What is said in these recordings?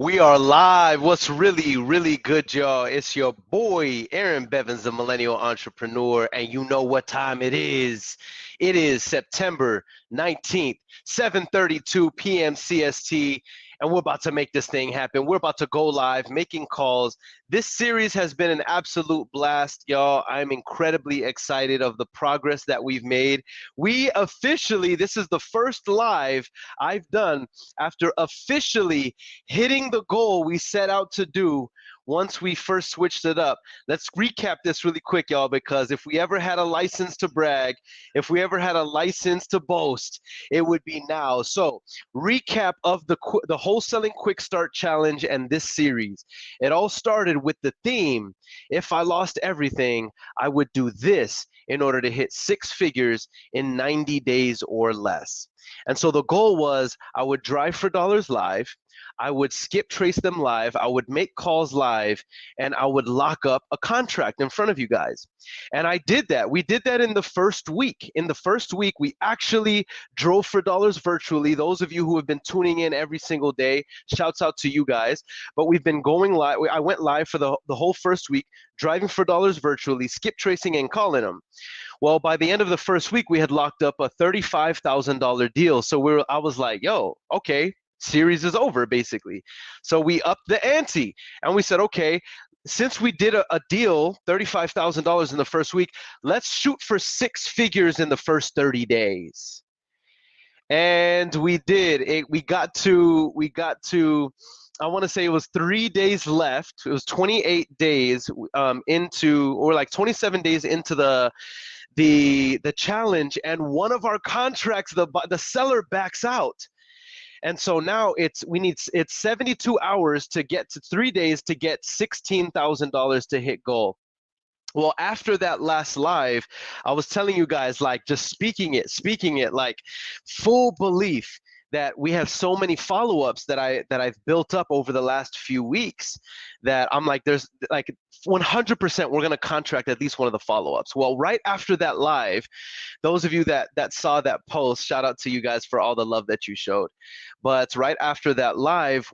We are live. What's really, really good, y'all? It's your boy, Aaron Bevins, the Millennial Entrepreneur, and you know what time it is. It is September 19th, 7:32 p.m. CST, and we're about to make this thing happen. We're about to go live, making calls. This series has been an absolute blast, y'all. I'm incredibly excited of the progress that we've made. This is the first live I've done after officially hitting the goal we set out to do once we first switched it up. Let's recap this really quick, y'all, because if we ever had a license to brag, if we ever had a license to boast, it would be now. So, recap of the Wholesaling Quick Start Challenge and this series. It all started with the theme, if I lost everything, I would do this in order to hit six figures in 90 days or less. And so the goal was I would drive for dollars live, I would skip trace them live, I would make calls live, and I would lock up a contract in front of you guys. And I did that. We did that in the first week. In the first week, we actually drove for dollars virtually. Those of you who have been tuning in every single day, shouts out to you guys. But we've been going live. I went live for the whole first week, driving for dollars virtually, skip tracing and calling them. Well, by the end of the first week, we had locked up a $35,000 deal. So I was like, yo, okay, series is over, basically. So we upped the ante and we said, okay, since we did a deal, $35,000 in the first week, let's shoot for six figures in the first 30 days. And we did. We got to, I want to say it was 3 days left. It was 28 days or like 27 days into the challenge, and one of our contracts, the seller backs out. And so now it's 72 hours to get to 3 days to get $16,000 to hit goal. Well, after that last live, I was telling you guys, like, just speaking it, like full belief that we have so many follow-ups that I've built up over the last few weeks that I'm like, there's like 100% we're going to contract at least one of the follow-ups. Well, right after that live, those of you that saw that post, shout out to you guys for all the love that you showed. But right after that live,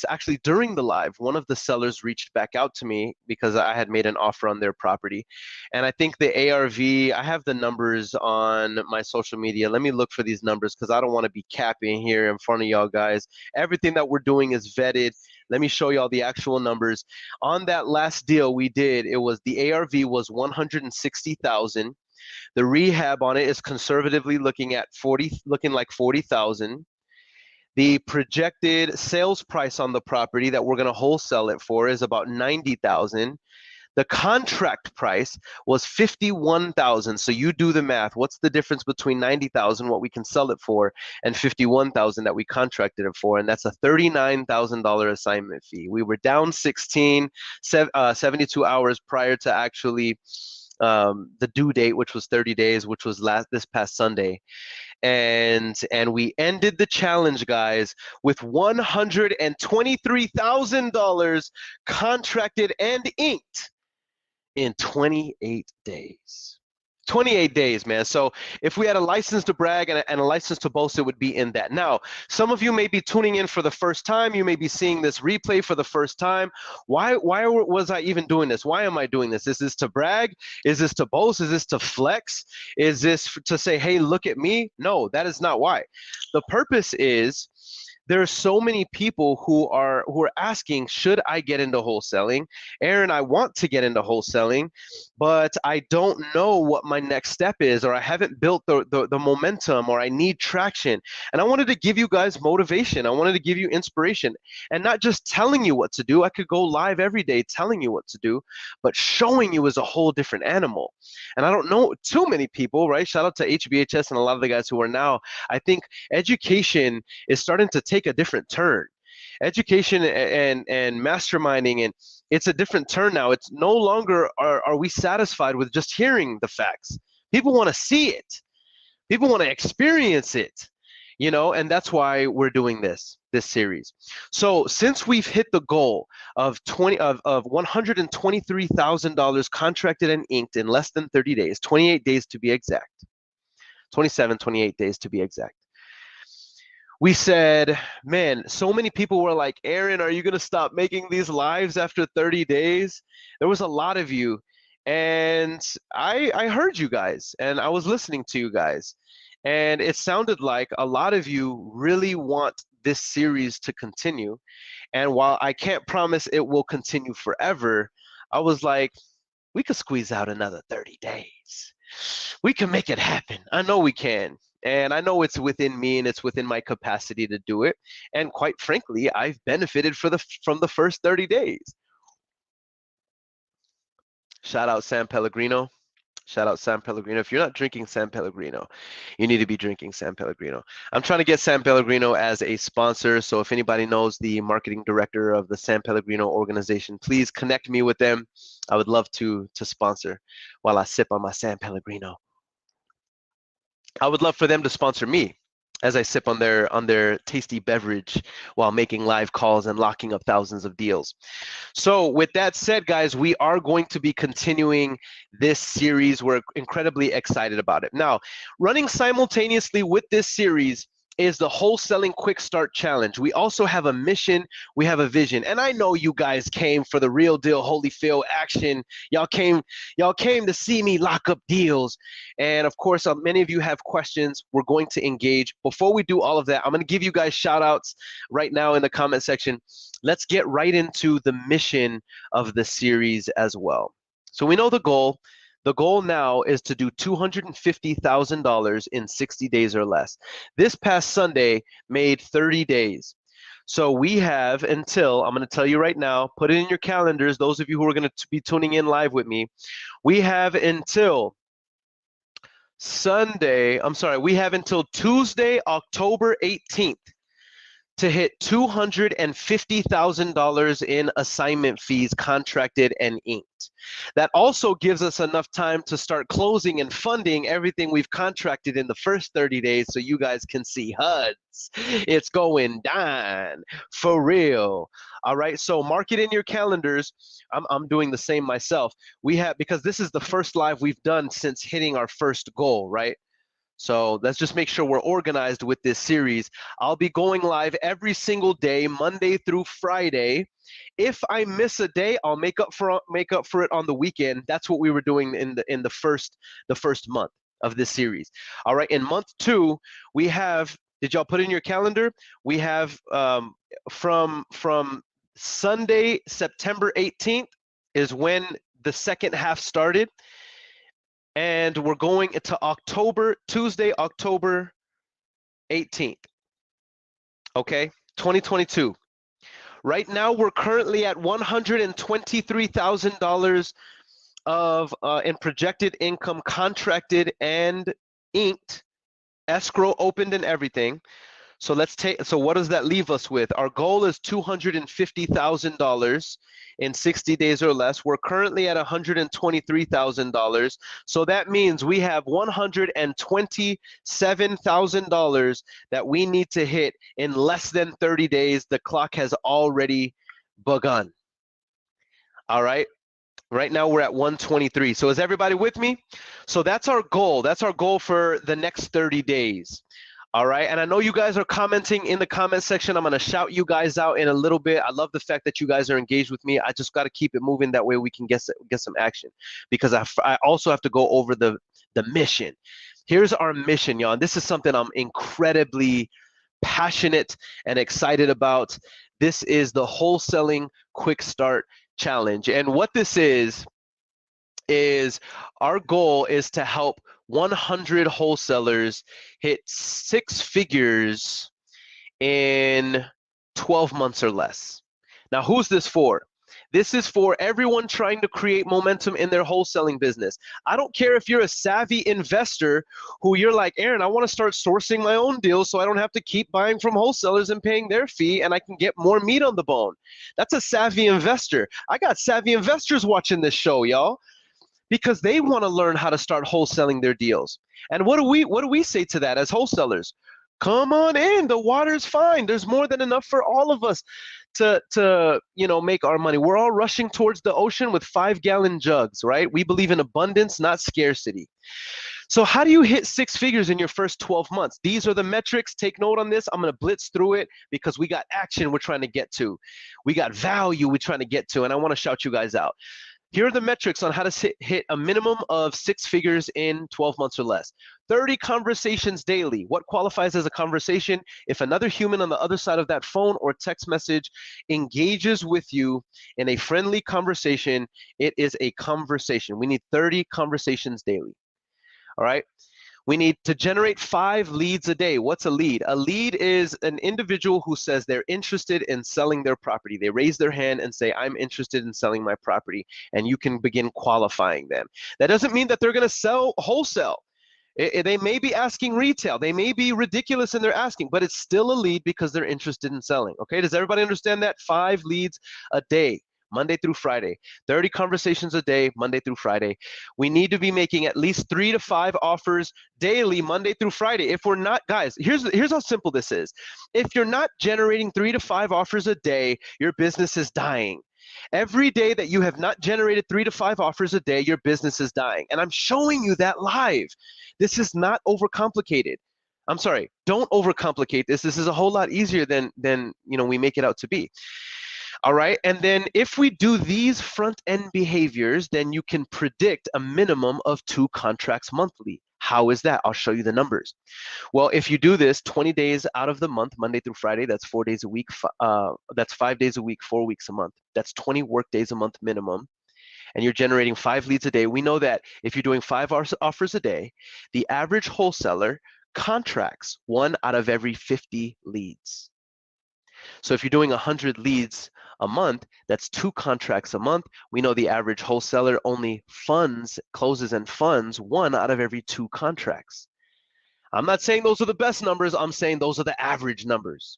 actually during the live, one of the sellers reached back out to me because I had made an offer on their property. And I think the ARV, I have the numbers on my social media. Let me look for these numbers because I don't want to be capping here in front of y'all guys. Everything that we're doing is vetted. Let me show y'all the actual numbers. On that last deal we did, the ARV was 160,000. The rehab on it is conservatively looking like 40,000. The projected sales price on the property that we're going to wholesale it for is about 90,000. The contract price was 51,000. So you do the math. What's the difference between 90,000, what we can sell it for, and 51,000 that we contracted it for? And that's a $39,000 assignment fee. We were down 72 hours prior to actually the due date, which was 30 days, which was this past Sunday. And we ended the challenge, guys, with $123,000 contracted and inked in 28 days. 28 days, man. So if we had a license to brag and a license to boast, it would be in that. Now, some of you may be tuning in for the first time. You may be seeing this replay for the first time. Why was I even doing this? Why am I doing this? Is this to brag? Is this to boast? Is this to flex? Is this to say, hey, look at me? No, that is not why. The purpose is, there are so many people who are asking, should I get into wholesaling? Aaron, I want to get into wholesaling, but I don't know what my next step is, or I haven't built the momentum, or I need traction. And I wanted to give you guys motivation. I wanted to give you inspiration, and not just telling you what to do. I could go live every day telling you what to do, but showing you is a whole different animal. And I don't know too many people, right? Shout out to HBHS and a lot of the guys who are now, I think education is starting to take a different turn. Education and masterminding, and it's a different turn now. It's no longer are we satisfied with just hearing the facts. People want to see it. People want to experience it, and that's why we're doing this series. So since we've hit the goal of $123,000 contracted and inked in less than 30 days, 28 days to be exact, 28 days to be exact, we said, man, so many people were like, Earon, are you going to stop making these lives after 30 days? There was a lot of you. And I heard you guys and I was listening to you guys. And it sounded like a lot of you really want this series to continue. And while I can't promise it will continue forever, I was like, we could squeeze out another 30 days. We can make it happen. I know we can. And I know it's within me and it's within my capacity to do it. And quite frankly, I've benefited from the first 30 days. Shout out San Pellegrino. Shout out San Pellegrino. If you're not drinking San Pellegrino, you need to be drinking San Pellegrino. I'm trying to get San Pellegrino as a sponsor. So if anybody knows the marketing director of the San Pellegrino organization, please connect me with them. I would love to sponsor while I sip on my San Pellegrino. I would love for them to sponsor me as I sip on their tasty beverage while making live calls and locking up thousands of deals. So with that said, guys, we are going to be continuing this series. We're incredibly excited about it. Now, running simultaneously with this series is the Wholesaling Quick Start Challenge. We also have a mission, we have a vision. And I know you guys came for the real deal Holyfield action. Y'all came to see me lock up deals. And of course, many of you have questions. We're going to engage. Before we do all of that, I'm going to give you guys shout outs right now in the comment section. Let's get right into the mission of the series as well. So we know the goal. The goal now is to do $250,000 in 60 days or less. This past Sunday made 30 days. So we have until, I'm going to tell you right now, put it in your calendars, those of you who are going to be tuning in live with me, we have until Tuesday, October 18th to hit $250,000 in assignment fees contracted and inked. That also gives us enough time to start closing and funding everything we've contracted in the first 30 days so you guys can see HUDs. It's going down for real. All right, so mark it in your calendars. I'm doing the same myself. Because this is the first live we've done since hitting our first goal, right? So let's just make sure we're organized with this series. I'll be going live every single day, Monday through Friday. If I miss a day, I'll make up for it on the weekend. That's what we were doing in the first month of this series. All right, in month 2, we have. Did y'all put in your calendar? We have from Sunday, September 18th is when the second half started. And we're going into Tuesday, October 18th. Okay, 2022. Right now, we're currently at $123,000 of in projected income contracted and inked, escrow opened and everything. So so what does that leave us with? Our goal is $250,000 in 60 days or less. We're currently at $123,000. So that means we have $127,000 that we need to hit in less than 30 days. The clock has already begun. All right. Right now we're at 123. So is everybody with me? So that's our goal. That's our goal for the next 30 days. All right, and I know you guys are commenting in the comment section. I'm going to shout you guys out in a little bit. I love the fact that you guys are engaged with me. I just got to keep it moving. That way we can get some action, because I also have to go over the mission. Here's our mission, y'all. This is something I'm incredibly passionate and excited about. This is the Wholesaling Quick Start Challenge. And what this is our goal is to help 100 wholesalers hit 6 figures in 12 months or less. Now, who's this for? This is for everyone trying to create momentum in their wholesaling business. I don't care if you're a savvy investor who you're like, Earon, I want to start sourcing my own deals so I don't have to keep buying from wholesalers and paying their fee, and I can get more meat on the bone. That's a savvy investor. I got savvy investors watching this show, y'all, because they want to learn how to start wholesaling their deals. And what do we say to that as wholesalers? Come on in, the water's fine. There's more than enough for all of us to make our money. We're all rushing towards the ocean with 5-gallon jugs, right? We believe in abundance, not scarcity. So how do you hit 6 figures in your first 12 months? These are the metrics. Take note on this. I'm going to blitz through it because we got action we're trying to get to. We got value we're trying to get to, and I want to shout you guys out. Here are the metrics on how to hit a minimum of 6 figures in 12 months or less. 30 conversations daily. What qualifies as a conversation? If another human on the other side of that phone or text message engages with you in a friendly conversation, it is a conversation. We need 30 conversations daily. All right. We need to generate 5 leads a day. What's a lead? A lead is an individual who says they're interested in selling their property. They raise their hand and say, I'm interested in selling my property. And you can begin qualifying them. That doesn't mean that they're going to sell wholesale. They may be asking retail. They may be ridiculous in their asking, but it's still a lead because they're interested in selling. Okay, does everybody understand that? 5 leads a day. Monday through Friday, 30 conversations a day, Monday through Friday. We need to be making at least 3 to 5 offers daily, Monday through Friday. If we're not, guys, here's how simple this is. If you're not generating 3 to 5 offers a day, your business is dying. Every day that you have not generated 3 to 5 offers a day, your business is dying. And I'm showing you that live. This is not overcomplicated. I'm sorry, don't overcomplicate this. This is a whole lot easier than we make it out to be. All right, and then if we do these front-end behaviors, then you can predict a minimum of 2 contracts monthly. How is that? I'll show you the numbers. Well, if you do this 20 days out of the month, Monday through Friday, that's 4 days a week, that's 5 days a week, 4 weeks a month. That's 20 work days a month minimum, and you're generating 5 leads a day. We know that if you're doing 5 offers a day, the average wholesaler contracts 1 out of every 50 leads. So if you're doing 100 leads a month, that's 2 contracts a month. We know the average wholesaler only closes and funds 1 out of every 2 contracts. I'm not saying those are the best numbers. I'm saying those are the average numbers.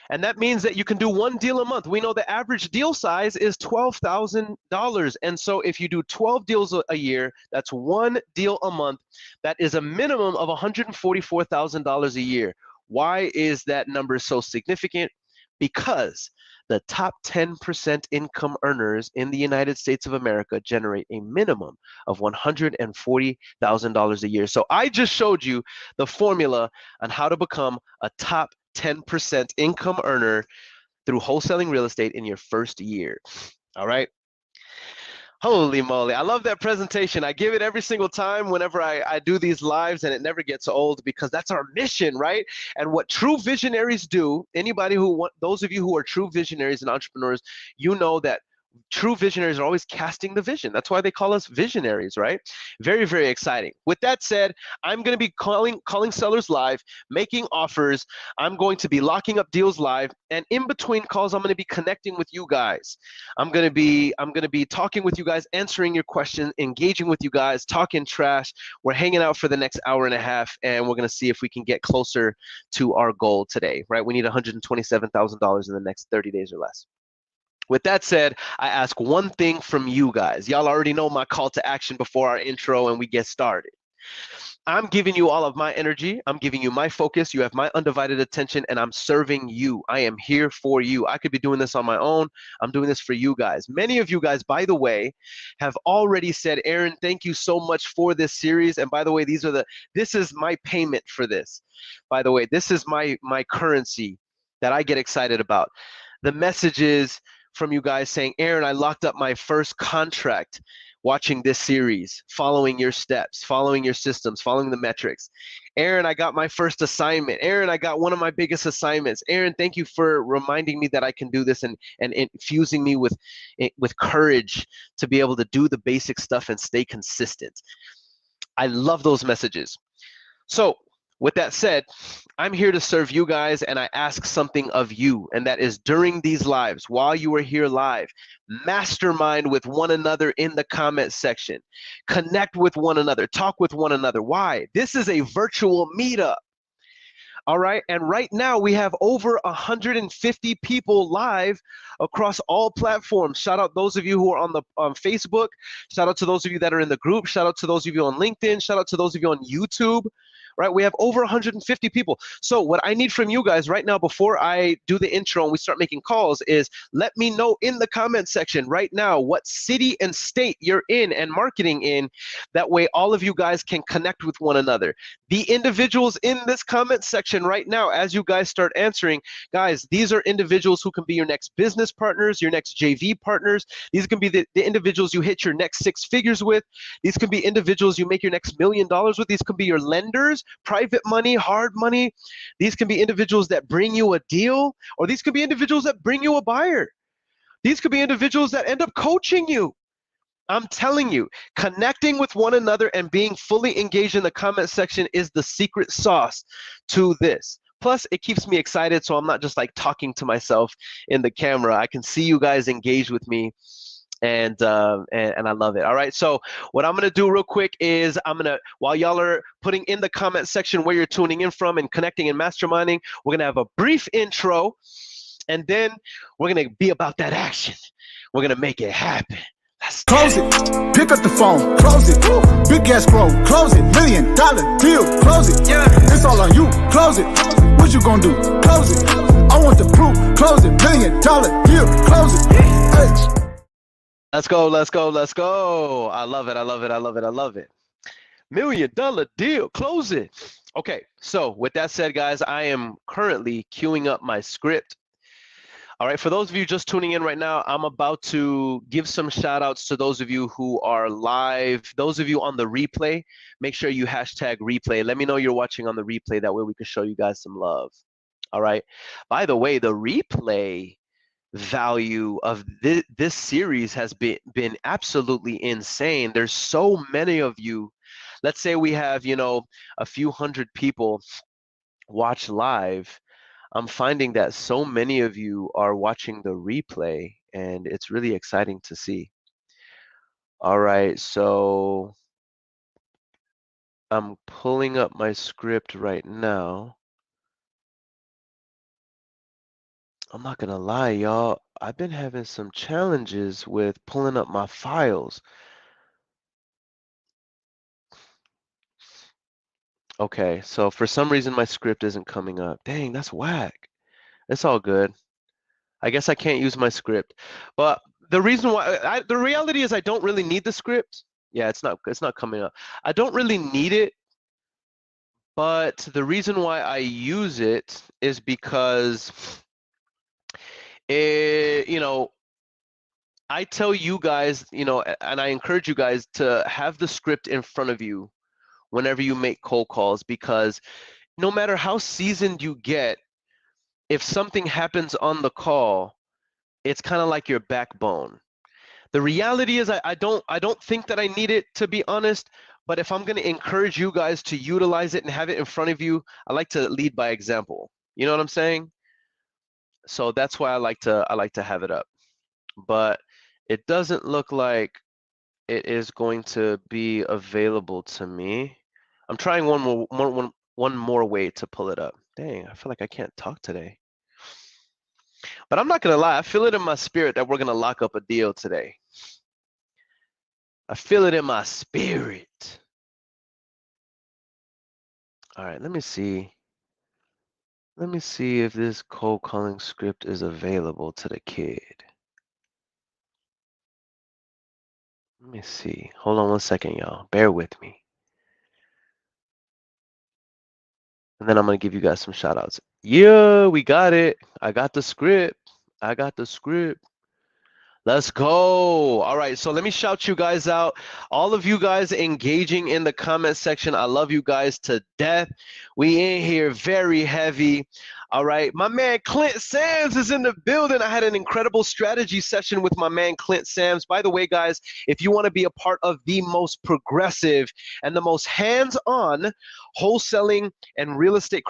And that means that you can do 1 deal a month. We know the average deal size is $12,000. And so if you do 12 deals a year, that's 1 deal a month. That is a minimum of $144,000 a year. Why is that number so significant? Because the top 10% income earners in the United States of America generate a minimum of $140,000 a year. So I just showed you the formula on how to become a top 10% income earner through wholesaling real estate in your first year. All right. Holy moly, I love that presentation. I give it every single time whenever I do these lives, and it never gets old because that's our mission, right? And what true visionaries do, those of you who are true visionaries and entrepreneurs, you know that true visionaries are always casting the vision. That's why they call us visionaries, right? Very, very exciting. With that said, I'm going to be calling sellers live, making offers. I'm going to be locking up deals live, and in between calls, I'm going to be connecting with you guys. I'm going to be talking with you guys, answering your questions, engaging with you guys, talking trash. We're hanging out for the next hour and a half, and we're going to see if we can get closer to our goal today, right? We need $127,000 in the next 30 days or less. With that said, I ask one thing from you guys. Y'all already know my call to action before our intro and we get started. I'm giving you all of my energy. I'm giving you my focus. You have my undivided attention, and I'm serving you. I am here for you. I could be doing this on my own. I'm doing this for you guys. Many of you guys, by the way, have already said, Earon, thank you so much for this series. And by the way, this is my payment for this. By the way, this is my currency that I get excited about. The messages from you guys saying, Earon, I locked up my first contract watching this series, following your steps, following your systems, following the metrics. Earon, I got my first assignment. Earon, I got one of my biggest assignments. Earon, thank you for reminding me that I can do this and infusing me with courage to be able to do the basic stuff and stay consistent. I love those messages. So with that said, I'm here to serve you guys, and I ask something of you, and that is during these lives, while you are here live, mastermind with one another in the comment section. Connect with one another. Talk with one another. Why? This is a virtual meetup. All right, and right now we have over 150 people live across all platforms. Shout out those of you who are on Facebook. Shout out to those of you that are in the group. Shout out to those of you on LinkedIn. Shout out to those of you on YouTube. right? We have over 150 people. So what I need from you guys right now, before I do the intro and we start making calls, is let me know in the comment section right now what city and state you're in and marketing in. That way all of you guys can connect with one another. The individuals in this comment section right now, as you guys start answering, guys, these are individuals who can be your next business partners, your next JV partners. These can be the individuals you hit your next 6 figures with. These can be individuals you make your next $1 million with. These can be your lenders, private money, hard money. These can be individuals that bring you a deal, or these could be individuals that bring you a buyer. These could be individuals that end up coaching you. I'm telling you, connecting with one another and being fully engaged in the comment section is the secret sauce to this. Plus, it keeps me excited, so I'm not just like talking to myself in the camera. I can see you guys engage with me, and I love it. All right, so what I'm gonna do real quick is while y'all are putting in the comment section where you're tuning in from and connecting and masterminding, we're gonna have a brief intro, and then we're gonna be about that action. We're gonna make it happen. Close it, pick up the phone, close it, big ass scroll, close it, $1 million deal, close it, yeah. It's all on you, close it, what you gonna do, close it, I want the proof, close it, $1 million deal, close it, hey. Let's go, let's go, let's go. I love it, I love it, I love it, I love it. $1 million deal, close it. Okay, so with that said, guys, I am currently queuing up my script. All right, for those of you just tuning in right now, I'm about to give some shout outs to those of you who are live. Those of you on the replay, make sure you hashtag replay. Let me know you're watching on the replay. That way we can show you guys some love. All right. By the way, the replay value of this series has been absolutely insane. There's so many of you. Let's say we have, a few hundred people watch live. I'm finding that so many of you are watching the replay, and it's really exciting to see. All right, so I'm pulling up my script right now. I'm not gonna lie, y'all. I've been having some challenges with pulling up my files. Okay, so for some reason my script isn't coming up. Dang, that's whack. It's all good. I guess I can't use my script, but the reason why the reality is I don't really need the script. Yeah, it's not coming up. I don't really need it, but the reason why I use it is because I tell you guys, and I encourage you guys to have the script in front of you whenever you make cold calls, because no matter how seasoned you get, if something happens on the call, it's kind of like your backbone. The reality is I don't think that I need it, to be honest, but if I'm going to encourage you guys to utilize it and have it in front of you, I like to lead by example. You know what I'm saying? So that's why I like to have it up. But it doesn't look like it is going to be available to me. I'm trying one more way to pull it up. Dang, I feel like I can't talk today. But I'm not going to lie, I feel it in my spirit that we're going to lock up a deal today. I feel it in my spirit. All right, let me see. Let me see if this cold calling script is available to the kid. Let me see. Hold on one second, y'all. Bear with me. And then I'm going to give you guys some shout outs. Yeah, we got it. I got the script. I got the script. Let's go. All right, so let me shout you guys out. All of you guys engaging in the comment section, I love you guys to death. We in here very heavy. All right, my man Clint Sams is in the building. I had an incredible strategy session with my man Clint Sams. By the way, guys, if you want to be a part of the most progressive and the most hands-on wholesaling and real estate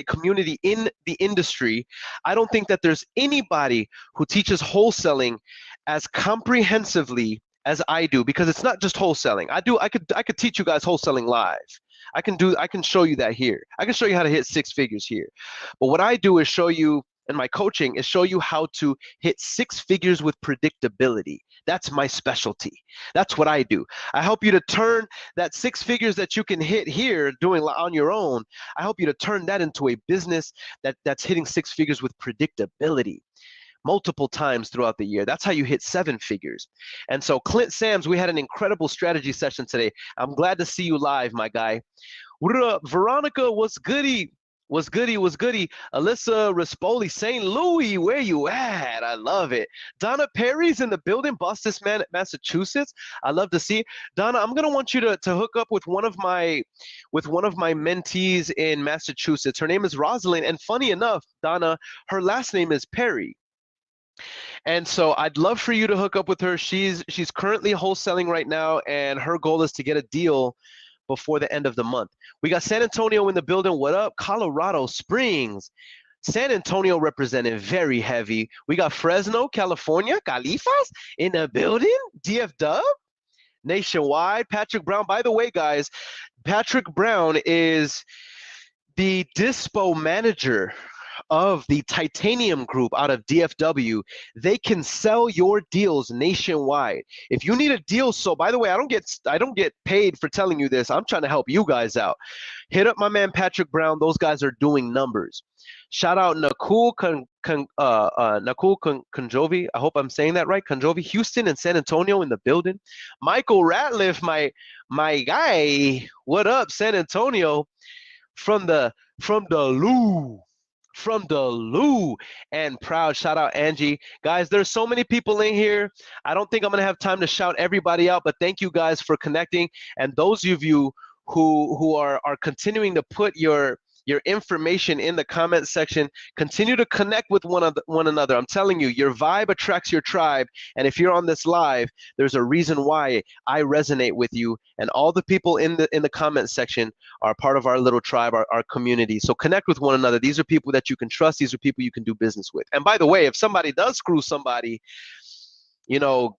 community in the industry, I don't think that there's anybody who teaches wholesaling as comprehensively as I do, because it's not just wholesaling. I could teach you guys wholesaling live. I can show you that here. I can show you how to hit 6 figures here. But what I do is show you in my coaching is show you how to hit 6 figures with predictability. That's my specialty. That's what I do. I help you to turn that 6 figures that you can hit here doing on your own. I help you to turn that into a business that's hitting 6 figures with predictability multiple times throughout the year. That's how you hit 7 figures. And so Clint Sams, we had an incredible strategy session today. I'm glad to see you live, my guy. What up, Veronica? What's goody? What's goody? What's goody? Alyssa Rispoli, St. Louis, where you at? I love it. Donna Perry's in the building, Boston, Massachusetts. I love to see it. Donna, I'm gonna want you to hook up with one of my mentees in Massachusetts. Her name is Rosalind, and funny enough, Donna, her last name is Perry. And so I'd love for you to hook up with her. She's currently wholesaling right now, and her goal is to get a deal before the end of the month. We got San Antonio in the building. What up? Colorado Springs. San Antonio represented very heavy. We got Fresno, California, Califas in the building. DF Dub, nationwide. Patrick Brown. By the way, guys, Patrick Brown is the dispo manager of the Titanium Group out of DFW. They can sell your deals nationwide. If you need a deal, so by the way, I don't get paid for telling you this. I'm trying to help you guys out. Hit up my man Patrick Brown. Those guys are doing numbers. Shout out Nakul Conjovi. I hope I'm saying that right. Conjovi, Houston and San Antonio in the building. Michael Ratliff, my guy. What up, San Antonio? From the Lou. From the Lou, and proud shout out Angie. Guys, there's so many people in here. I don't think I'm gonna have time to shout everybody out, but thank you guys for connecting. And those of you who are continuing to put your information in the comment section, continue to connect with one another. I'm telling you, your vibe attracts your tribe. And if you're on this live, there's a reason why I resonate with you. And all the people in the comment section are part of our little tribe, our community. So connect with one another. These are people that you can trust. These are people you can do business with. And by the way, if somebody does screw somebody, you know,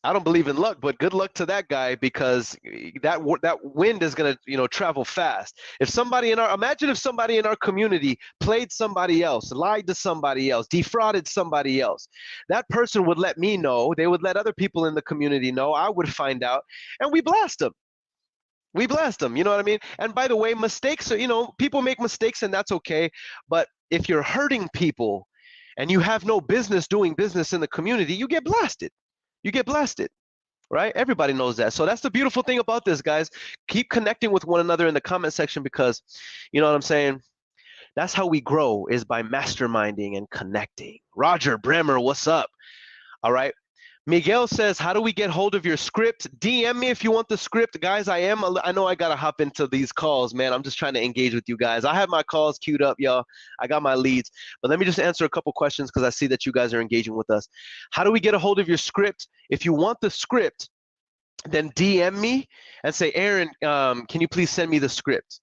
I don't believe in luck, but good luck to that guy, because that wind is gonna, travel fast. Imagine if somebody in our community played somebody else, lied to somebody else, defrauded somebody else. That person would let me know. They would let other people in the community know. I would find out, and we blast them. You know what I mean? And by the way, mistakes are, people make mistakes, and that's okay. But if you're hurting people and you have no business doing business in the community, you get blasted. You get blasted, right? Everybody knows that. So that's the beautiful thing about this, guys. Keep connecting with one another in the comment section, because, you know what I'm saying? That's how we grow, is by masterminding and connecting. Roger Bremer, what's up? All right. Miguel says, how do we get hold of your script? DM me if you want the script. Guys, I know I got to hop into these calls, man. I'm just trying to engage with you guys. I have my calls queued up, y'all. I got my leads. But let me just answer a couple questions, because I see that you guys are engaging with us. How do we get a hold of your script? If you want the script, then DM me and say, Aaron, can you please send me the script?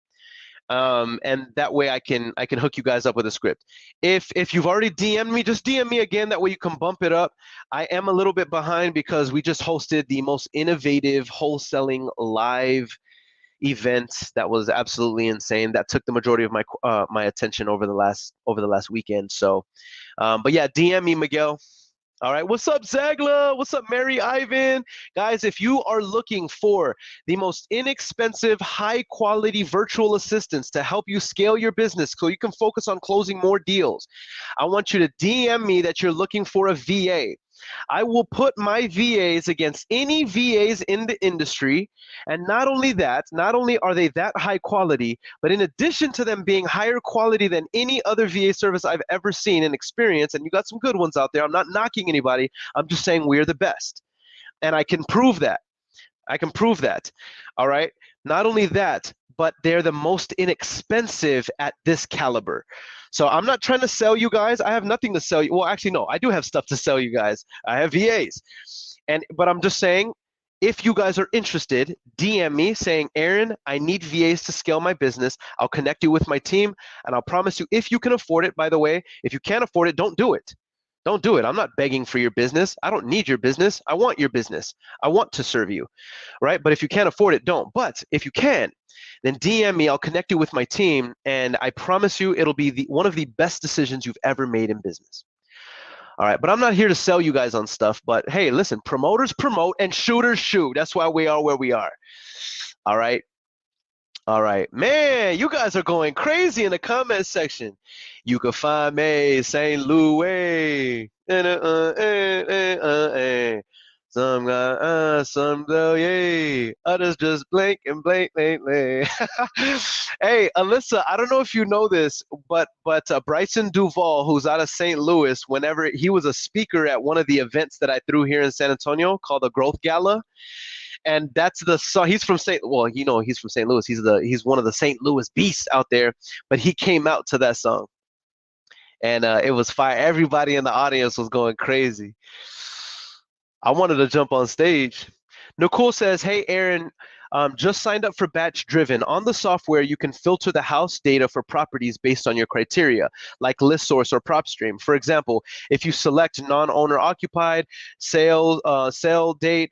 And that way I can hook you guys up with a script. If you've already DM'd me, just DM me again. That way you can bump it up. I am a little bit behind because we just hosted the most innovative wholesaling live event that was absolutely insane. That took the majority of my attention over the last weekend. So, but yeah, DM me, Miguel. All right, what's up, Zagla? What's up, Mary Ivan? Guys, if you are looking for the most inexpensive, high-quality virtual assistants to help you scale your business so you can focus on closing more deals, I want you to DM me that you're looking for a VA. I will put my VAs against any VAs in the industry, and not only are they that high quality, but in addition to them being higher quality than any other VA service I've ever seen and experienced, and you got some good ones out there, I'm not knocking anybody, I'm just saying we're the best. And I can prove that. All right? Not only that, but they're the most inexpensive at this caliber. So I'm not trying to sell you guys. I have nothing to sell you. Well, actually, no, I do have stuff to sell you guys. I have VAs. But I'm just saying, if you guys are interested, DM me saying, Aaron, I need VAs to scale my business. I'll connect you with my team, and I'll promise you, if you can afford it, by the way, if you can't afford it, don't do it. Don't do it. I'm not begging for your business. I don't need your business. I want your business. I want to serve you, right? But if you can't afford it, don't. But if you can, then DM me. I'll connect you with my team, and I promise you it'll be one of the best decisions you've ever made in business. All right, but I'm not here to sell you guys on stuff. But hey, listen, promoters promote and shooters shoot. That's why we are where we are. All right. All right, man, you guys are going crazy in the comment section. You can find me St. Louis. Some go yay. Others just blink and blink lately. Hey, Alyssa, I don't know if you know this, but Bryson Duval, who's out of St. Louis, whenever he was a speaker at one of the events that I threw here in San Antonio called the Growth Gala, and that's the song. He's from St. Well, he's from St. Louis. He's one of the St. Louis beasts out there, but he came out to that song, and it was fire. Everybody in the audience was going crazy. I wanted to jump on stage. Nicole says, "Hey, Aaron, just signed up for Batch Driven. On the software, you can filter the house data for properties based on your criteria, like list source or prop stream. For example, if you select non-owner occupied, sale date,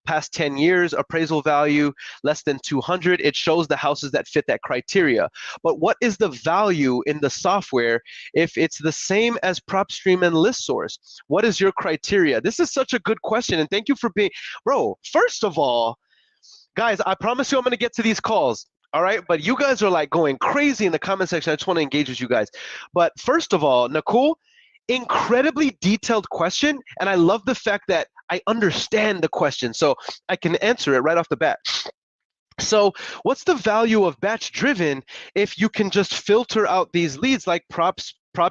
past 10 years, appraisal value less than 200, it shows the houses that fit that criteria. But what is the value in the software if it's the same as prop stream and list source? What is your criteria?" This is such a good question, and thank you for being, bro, first of all, guys, I promise you I'm going to get to these calls. All right. But you guys are like going crazy in the comment section. I just want to engage with you guys. But first of all, Nicole, incredibly detailed question. And I love the fact that I understand the question. So I can answer it right off the bat. So what's the value of batch driven if you can just filter out these leads like prop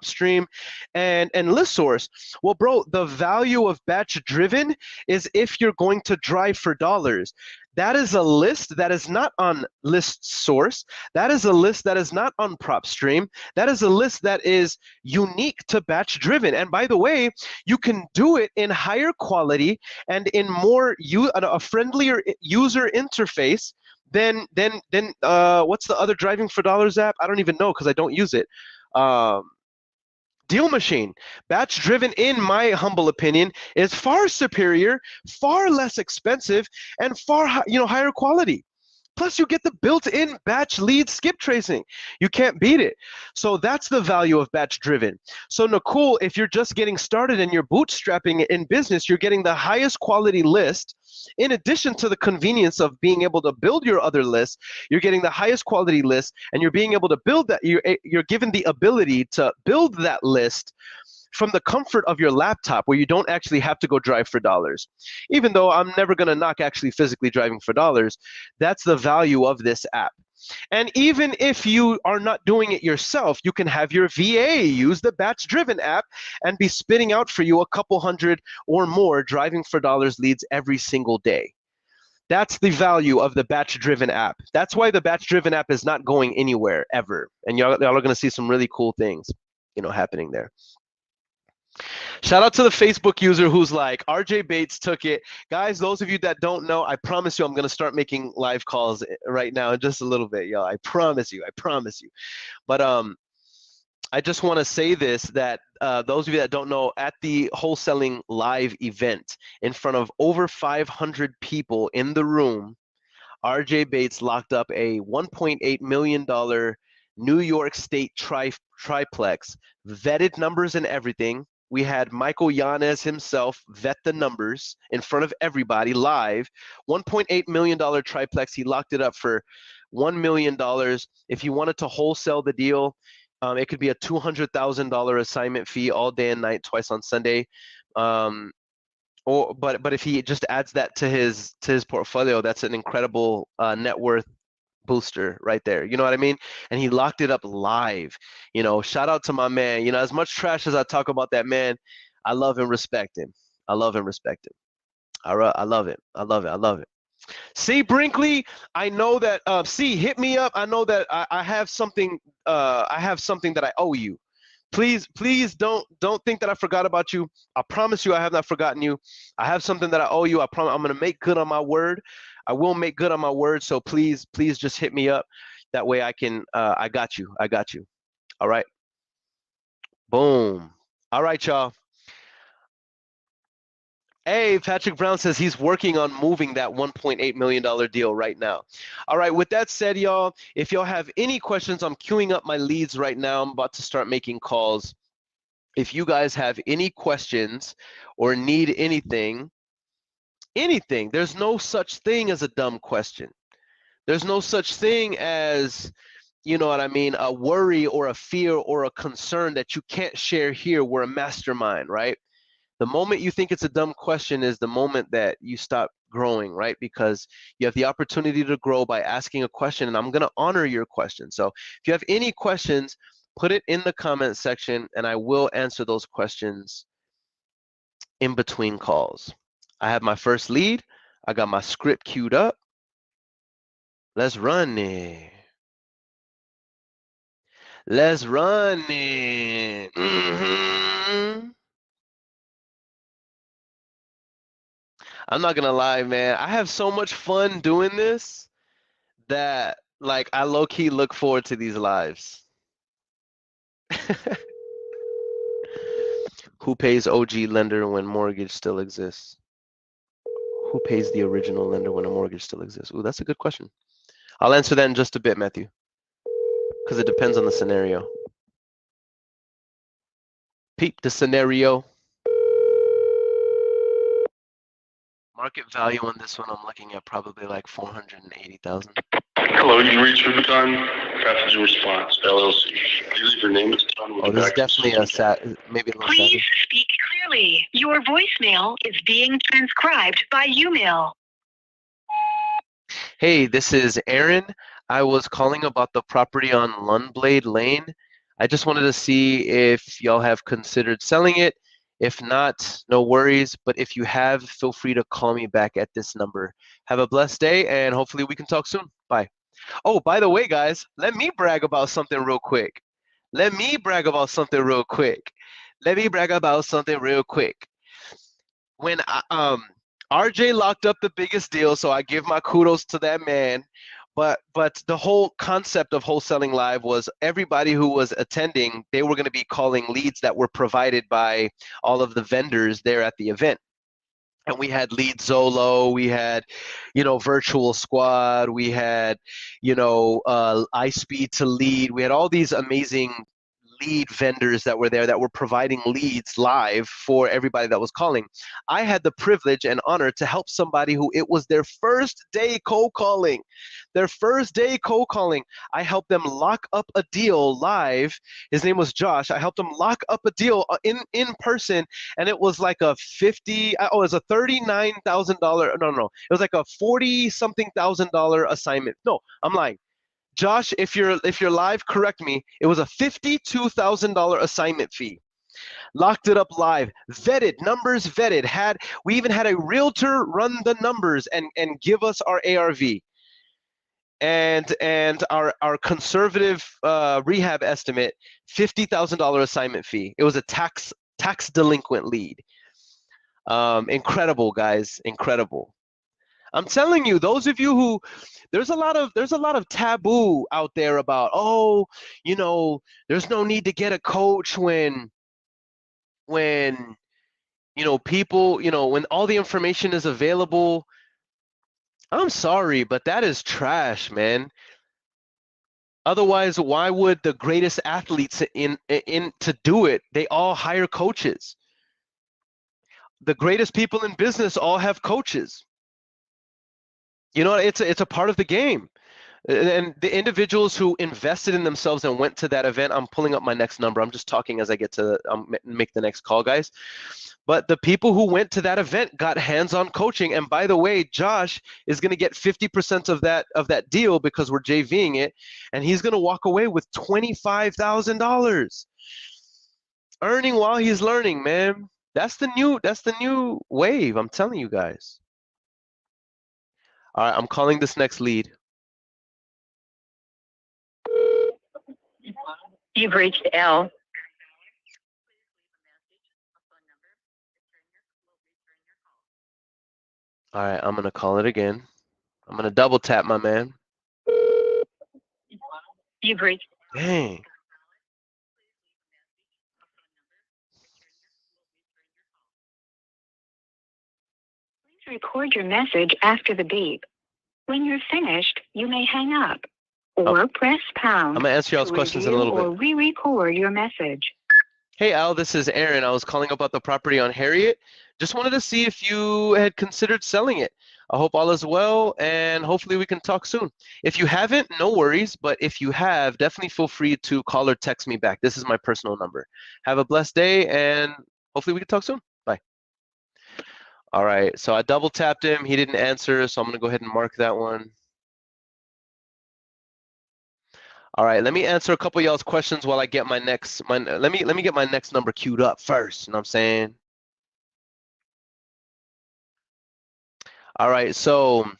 stream and list source? Well, bro, the value of batch driven is if you're going to drive for dollars. That is a list that is not on list source. That is a list that is not on prop stream. That is a list that is unique to batch driven. And by the way, you can do it in higher quality and in more a friendlier user interface than what's the other driving for dollars app? I don't even know because I don't use it. Deal Machine. Batch driven, in my humble opinion, is far superior, far less expensive, and far higher quality. Plus, you get the built-in batch lead skip tracing. You can't beat it. So that's the value of batch driven. So Nicole, if you're just getting started and you're bootstrapping in business, you're getting the highest quality list. In addition to the convenience of being able to build your other list, you're getting the highest quality list, and you're being able to build that. You're given the ability to build that list from the comfort of your laptop, where you don't actually have to go drive for dollars. Even though I'm never going to knock actually physically driving for dollars, that's the value of this app. And even if you are not doing it yourself, you can have your VA use the batch driven app and be spitting out for you a couple hundred or more driving for dollars leads every single day. That's the value of the batch driven app. That's why the batch driven app is not going anywhere ever. And y'all are going to see some really cool things, happening there. Shout out to the Facebook user who's like, RJ Bates took it. Guys, those of you that don't know, I promise you I'm going to start making live calls right now in just a little bit, y'all. I promise you. But I just want to say this, that those of you that don't know, at the Wholesaling live event in front of over 500 people in the room, RJ Bates locked up a $1.8 million New York State triplex, vetted numbers and everything. We had Michael Yanez himself vet the numbers in front of everybody live. $1.8 million triplex. He locked it up for $1 million. If you wanted to wholesale the deal, it could be a $200,000 assignment fee all day and night, twice on Sunday. But if he just adds that to his portfolio, that's an incredible net worth booster right there. You know what I mean? And he locked it up live. Shout out to my man. As much trash as I talk about that man, I love and respect him. I love it. C Brinkley, I know that C, hit me up. I know that I have something that I owe you. Please don't think that I forgot about you. I promise you I have not forgotten you. I have something that I owe you. I promise I'm going to make good on my word. I will make good on my word. So please just hit me up. That way I can, I got you. All right. Boom. All right, y'all. Hey, Patrick Brown says he's working on moving that $1.8 million deal right now. All right, with that said, y'all, if y'all have any questions, I'm queuing up my leads right now. I'm about to start making calls. If you guys have any questions or need anything, there's no such thing as a dumb question. There's no such thing as, you know what I mean, a worry or a fear or a concern that you can't share here. We're a mastermind, right? The moment you think it's a dumb question is the moment that you stop growing, right? Because you have the opportunity to grow by asking a question, and I'm going to honor your question. So if you have any questions, put it in the comment section, and I will answer those questions in between calls. I have my first lead. I got my script queued up. Let's run it. Let's run it. I'm not gonna lie, man. I have so much fun doing this that like I low key look forward to these lives. Who pays OG lender when mortgage still exists? Who pays the original lender when a mortgage still exists? Ooh, that's a good question. I'll answer that in just a bit, Matthew, because it depends on the scenario. Peep the scenario. Market value on this one, I'm looking at probably like 480,000. Hello, you reached Rubicon Passenger Response LLC. Please leave your name at the tone. Oh, this is definitely a maybe a little Please savvy. speak clearly. Your voicemail is being transcribed by Umail. Hey, this is Aaron. I was calling about the property on Lundblade Lane. I just wanted to see if y'all have considered selling it. If not, no worries. But if you have, feel free to call me back at this number. Have a blessed day, and hopefully we can talk soon. Bye. Oh, by the way, guys, let me brag about something real quick. Let me brag about something real quick. Let me brag about something real quick. When RJ locked up the biggest deal, so I give my kudos to that man. But the whole concept of Wholesaling Live was everybody who was attending, they were going to be calling leads that were provided by all of the vendors there at the event. And we had Lead Zolo, we had, Virtual Squad, we had, iSpeed to Lead. We had all these amazing lead vendors that were there that were providing leads live for everybody that was calling. I had the privilege and honor to help somebody who it was their first day cold calling. Their first day cold calling. I helped them lock up a deal live. His name was Josh. I helped him lock up a deal in person, and it was like a it was a $39,000. No. It was like a 40 something $1,000 assignment. No, I'm lying. Josh, if you're live, correct me. It was a $52,000 assignment fee. Locked it up live, vetted, numbers vetted. We even had a realtor run the numbers and give us our ARV and our conservative rehab estimate, $50,000 assignment fee. It was a tax delinquent lead. Incredible, guys, incredible. I'm telling you, those of you who there's a lot of taboo out there about, there's no need to get a coach when people, when all the information is available. I'm sorry, but that is trash, man. Otherwise, why would the greatest athletes in to do it? They all hire coaches. The greatest people in business all have coaches. It's a part of the game. And the individuals who invested in themselves and went to that event, I'm pulling up my next number. I'm just talking as I get to make the next call, guys. But the people who went to that event got hands-on coaching. And by the way, Josh is going to get 50% of that deal because we're JVing it, and he's going to walk away with $25,000, earning while he's learning, man. That's the new wave. I'm telling you guys. All right, I'm calling this next lead. You've reached L. All right, I'm going to call it again. I'm going to double tap, my man. You've reached. Dang. Record your message after the beep. When you're finished, you may hang up or press pound. I'm going to answer y'all's questions in a little bit. Or re-record your message. Hey, Al, this is Aaron. I was calling about the property on Harriet. Just wanted to see if you had considered selling it. I hope all is well, and hopefully we can talk soon. If you haven't, no worries, but if you have, definitely feel free to call or text me back. This is my personal number. Have a blessed day, and hopefully we can talk soon. Bye. All right, so I double tapped him. He didn't answer, so I'm gonna go ahead and mark that one. All right, let me answer a couple of y'all's questions while I get my next. Let me get my next number queued up first. You know what I'm saying? All right, so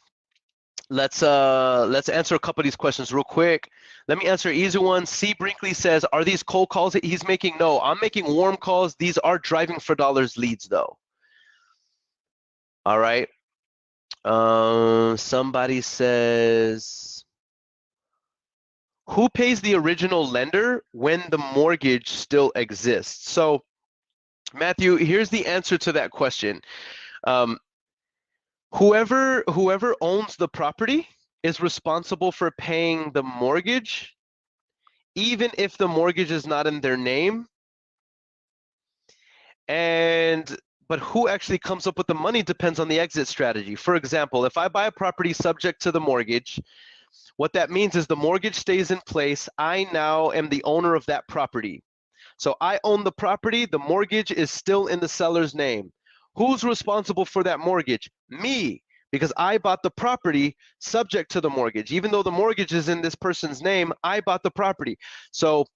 let's answer a couple of these questions real quick. Let me answer an easy one. C. Brinkley says, "Are these cold calls that he's making?" No, I'm making warm calls. These are driving for dollars leads, though. All right. Somebody says, who pays the original lender when the mortgage still exists? So, Matthew, here's the answer to that question. Whoever owns the property is responsible for paying the mortgage, even if the mortgage is not in their name. But who actually comes up with the money depends on the exit strategy. For example, if I buy a property subject to the mortgage, what that means is the mortgage stays in place. I now am the owner of that property. So I own the property, the mortgage is still in the seller's name. Who's responsible for that mortgage? Me, because I bought the property subject to the mortgage. Even though the mortgage is in this person's name, I bought the property. So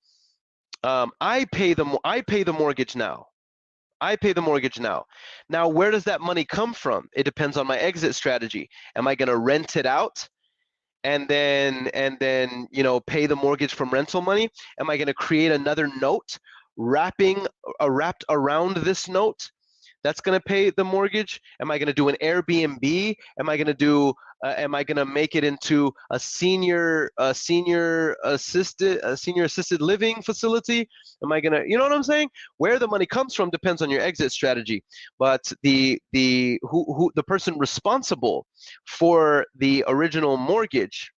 I pay the mortgage now. I pay the mortgage now. Now, where does that money come from? It depends on my exit strategy. Am I going to rent it out and then pay the mortgage from rental money? Am I going to create another note wrapped around this note that's going to pay the mortgage? Am I going to do an Airbnb? Am I going to make it into a senior assisted living facility? Am I going to, you know what I'm saying? Where the money comes from depends on your exit strategy. But the person responsible for the original mortgage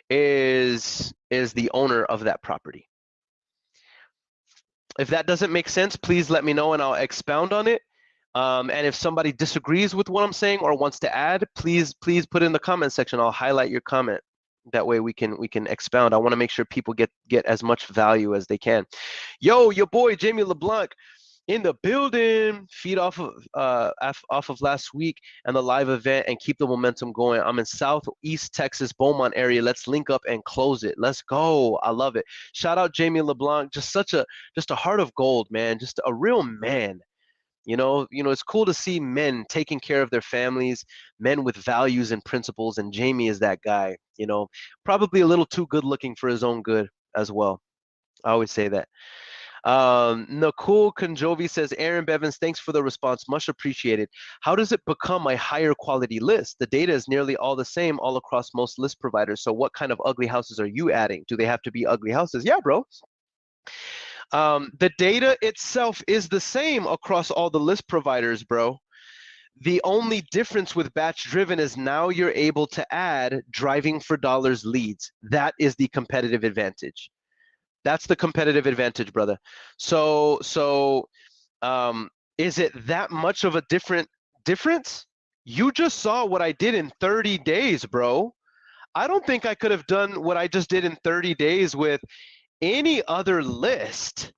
is the owner of that property. If that doesn't make sense, please let me know and I'll expound on it. And if somebody disagrees with what I'm saying or wants to add, please put it in the comment section. I'll highlight your comment. That way we can expound. I want to make sure people get as much value as they can. Yo, your boy Jamie LeBlanc in the building. Feed off of last week and the live event and keep the momentum going. I'm in Southeast Texas, Beaumont area. Let's link up and close it. Let's go. I love it. Shout out Jamie LeBlanc. Just a heart of gold, man. Just a real man. You know, it's cool to see men taking care of their families, men with values and principles, and Jamie is that guy, you know, probably a little too good looking for his own good as well. I always say that. Nicole Conjovi says, Aaron Bevins, thanks for the response. Much appreciated. How does it become a higher quality list? The data is nearly all the same all across most list providers. So what kind of ugly houses are you adding? Do they have to be ugly houses? Yeah, bro. The data itself is the same across all the list providers, bro. The only difference with batch driven is now you're able to add driving for dollars leads. That is the competitive advantage. That's the competitive advantage, brother. So is it that much of a difference? You just saw what I did in 30 days, bro. I don't think I could have done what I just did in 30 days with any other list.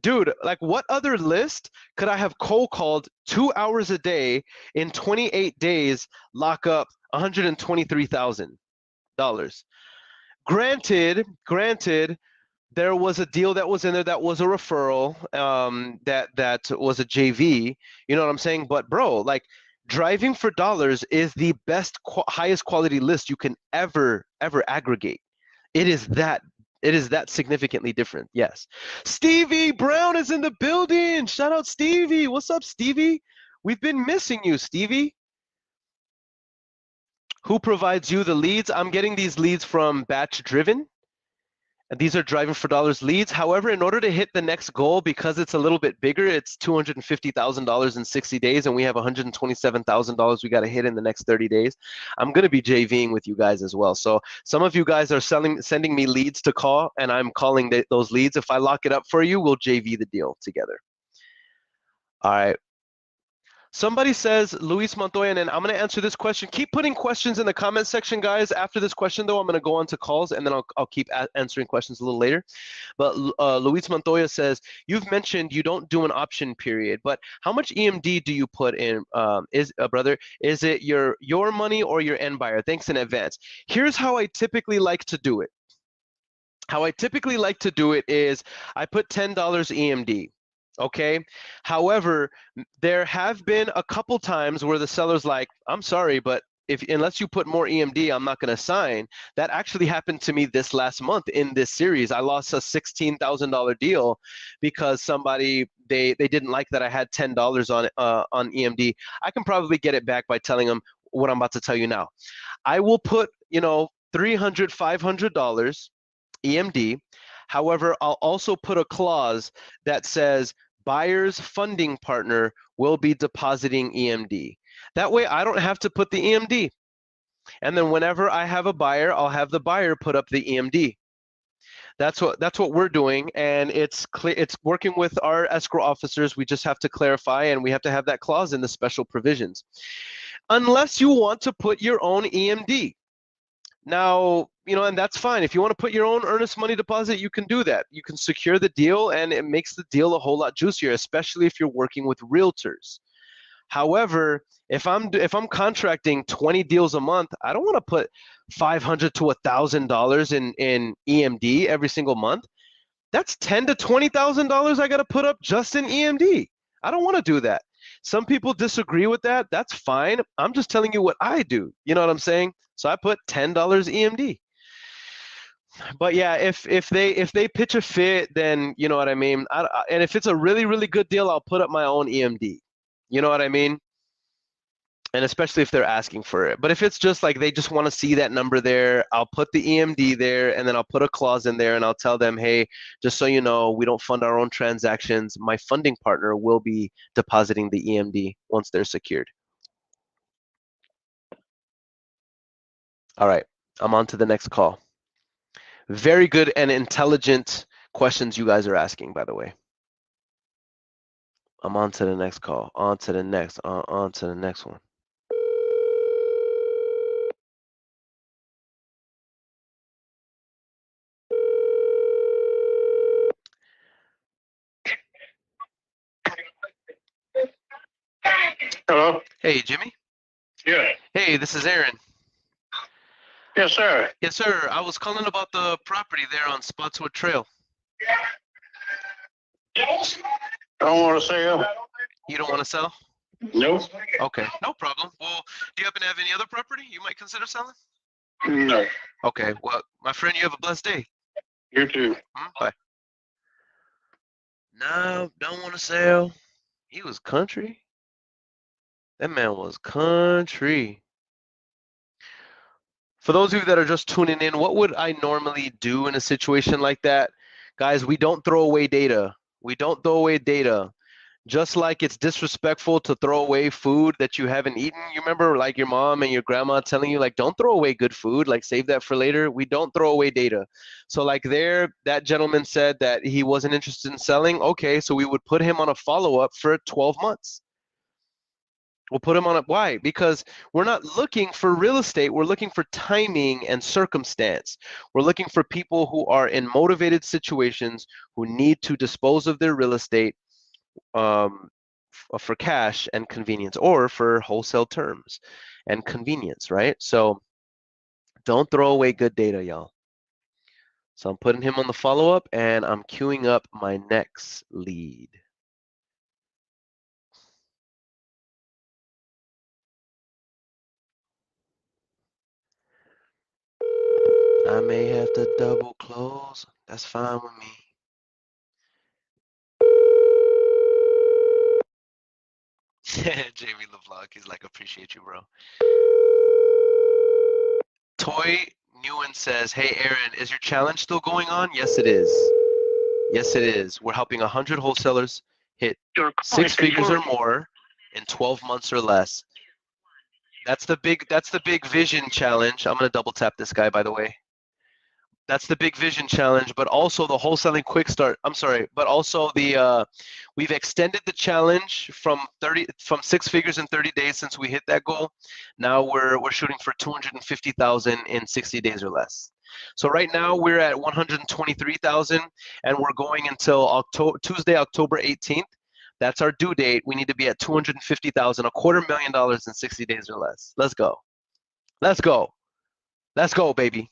Dude, like what other list could I have cold called 2 hours a day in 28 days, lock up $123,000? Granted, there was a deal that was in there that was a referral, that was a JV, you know what I'm saying? But bro, like driving for dollars is the best, highest quality list you can ever aggregate. It is that significantly different. Yes. Stevie Brown is in the building. Shout out Stevie. What's up, Stevie? We've been missing you, Stevie. Who provides you the leads? I'm getting these leads from Batch Driven. And these are driving for dollars leads. However, in order to hit the next goal, because it's a little bit bigger, it's $250,000 in 60 days, and we have $127,000 we got to hit in the next 30 days. I'm going to be JVing with you guys as well. So some of you guys are sending me leads to call, and I'm calling those leads. If I lock it up for you, we'll JV the deal together. All right. Somebody says, Luis Montoya, and I'm going to answer this question. Keep putting questions in the comment section, guys. After this question, though, I'm going to go on to calls, and then I'll keep answering questions a little later. But Luis Montoya says, you've mentioned you don't do an option period, but how much EMD do you put in, brother? Is it your money or your end buyer? Thanks in advance. Here's how I typically like to do it. How I typically like to do it is I put $10 EMD. Okay. However, there have been a couple times where the seller's like, I'm sorry, but unless you put more EMD, I'm not going to sign. That actually happened to me this last month in this series. I lost a $16,000 deal because somebody they didn't like that I had $10 on EMD. I can probably get it back by telling them what I'm about to tell you now. I will put $300, $500 EMD. However, I'll also put a clause that says buyer's funding partner will be depositing EMD. That way I don't have to put the EMD. And then whenever I have a buyer, I'll have the buyer put up the EMD. That's what we're doing, and it's working with our escrow officers. We just have to clarify, and we have to have that clause in the special provisions. Unless you want to put your own EMD. Now, and that's fine. If you want to put your own earnest money deposit, you can do that. You can secure the deal, and it makes the deal a whole lot juicier, especially if you're working with realtors. However, if I'm contracting 20 deals a month, I don't want to put $500 to $1,000 in EMD every single month. That's $10,000 to $20,000 I got to put up just in EMD. I don't want to do that. Some people disagree with that. That's fine. I'm just telling you what I do. You know what I'm saying? So I put $10 EMD. But yeah, if they pitch a fit, then you know what I mean. And if it's a really, really good deal, I'll put up my own EMD. You know what I mean? And especially if they're asking for it. But if it's just like they just want to see that number there, I'll put the EMD there, and then I'll put a clause in there, and I'll tell them, hey, just so you know, we don't fund our own transactions. My funding partner will be depositing the EMD once they're secured. All right, I'm on to the next call. Very good and intelligent questions you guys are asking, by the way. I'm on to the next call, on to the next one. Hello? Hey, Jimmy. Yeah. Hey, this is Earon. Yes, sir. Yes, sir. I was calling about the property there on Spotswood Trail. I don't want to sell. You don't want to sell? Nope. Okay, no problem. Well, do you happen to have any other property you might consider selling? No. Okay, well, my friend, you have a blessed day. You too. Bye. No, don't want to sell. He was country. That man was country. For those of you that are just tuning in, what would I normally do in a situation like that? Guys, we don't throw away data. We don't throw away data. Just like it's disrespectful to throw away food that you haven't eaten. You remember like your mom and your grandma telling you like, don't throw away good food, like save that for later. We don't throw away data. So like there, that gentleman said that he wasn't interested in selling. Okay, so we would put him on a follow-up for 12 months. We'll put him on a, why? Because we're not looking for real estate. We're looking for timing and circumstance. We're looking for people who are in motivated situations who need to dispose of their real estate for cash and convenience, or for wholesale terms and convenience, right? So don't throw away good data, y'all. So I'm putting him on the follow-up, and I'm queuing up my next lead. I may have to double close. That's fine with me. Jamie LeBlanc, he's like, appreciate you, bro. Toy Newen says, hey, Aaron, is your challenge still going on? Yes, it is. Yes, it is. We're helping 100 wholesalers hit 6 figures or more in 12 months or less. That's the big vision challenge. I'm going to double tap this guy, by the way. That's the big vision challenge, but also the wholesaling quick start. I'm sorry, but also the we've extended the challenge from 6 figures in 30 days since we hit that goal. Now we're shooting for 250,000 in 60 days or less. So right now we're at 123,000, and we're going until Tuesday, October 18th. That's our due date. We need to be at 250,000, $250,000 in 60 days or less. Let's go. Let's go. Let's go, baby.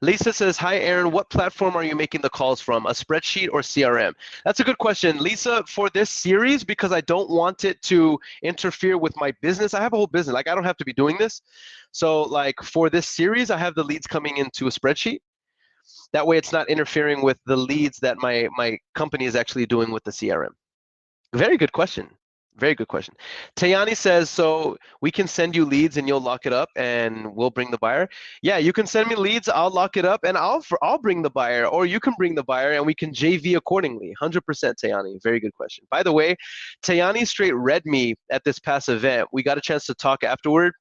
Lisa says, hi, Aaron, what platform are you making the calls from, a spreadsheet or CRM? That's a good question. Lisa, for this series, because I don't want it to interfere with my business, I have a whole business. Like, I don't have to be doing this. So, like, for this series, I have the leads coming into a spreadsheet. That way it's not interfering with the leads that my company is actually doing with the CRM. Very good question. Very good question. Tayani says, so we can send you leads and you'll lock it up and we'll bring the buyer. Yeah, you can send me leads, I'll lock it up and I'll bring the buyer, or you can bring the buyer and we can JV accordingly. 100% Tayani. Very good question. By the way, Tayani straight read me at this past event. We got a chance to talk afterward.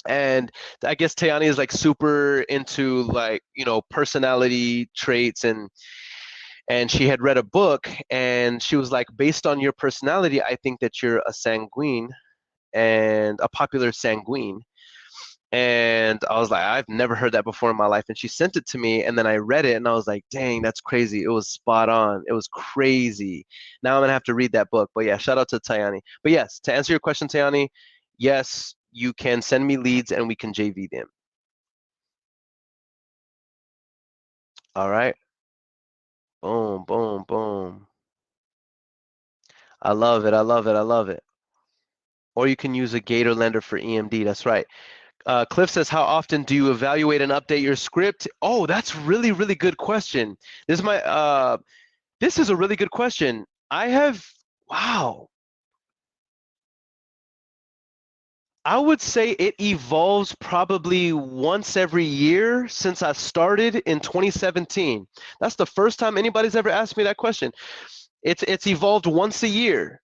And I guess Tayani is like super into like, you know, personality traits, and she had read a book and she was like, based on your personality, I think that you're a sanguine and a popular sanguine. And I was like, I've never heard that before in my life. And she sent it to me and then I read it and I was like, dang, that's crazy. It was spot on. It was crazy. Now I'm gonna have to read that book. But yeah, shout out to Tayani. But yes, to answer your question, Tayani, yes, you can send me leads and we can JV them. All right. Boom, boom, boom. I love it. I love it. I love it. Or you can use a Gator lender for EMD. That's right. Cliff says, how often do you evaluate and update your script? Oh, that's really, really good question. This is a really good question. Wow. I would say it evolves probably once every year since I started in 2017. That's the first time anybody's ever asked me that question. It's evolved once a year.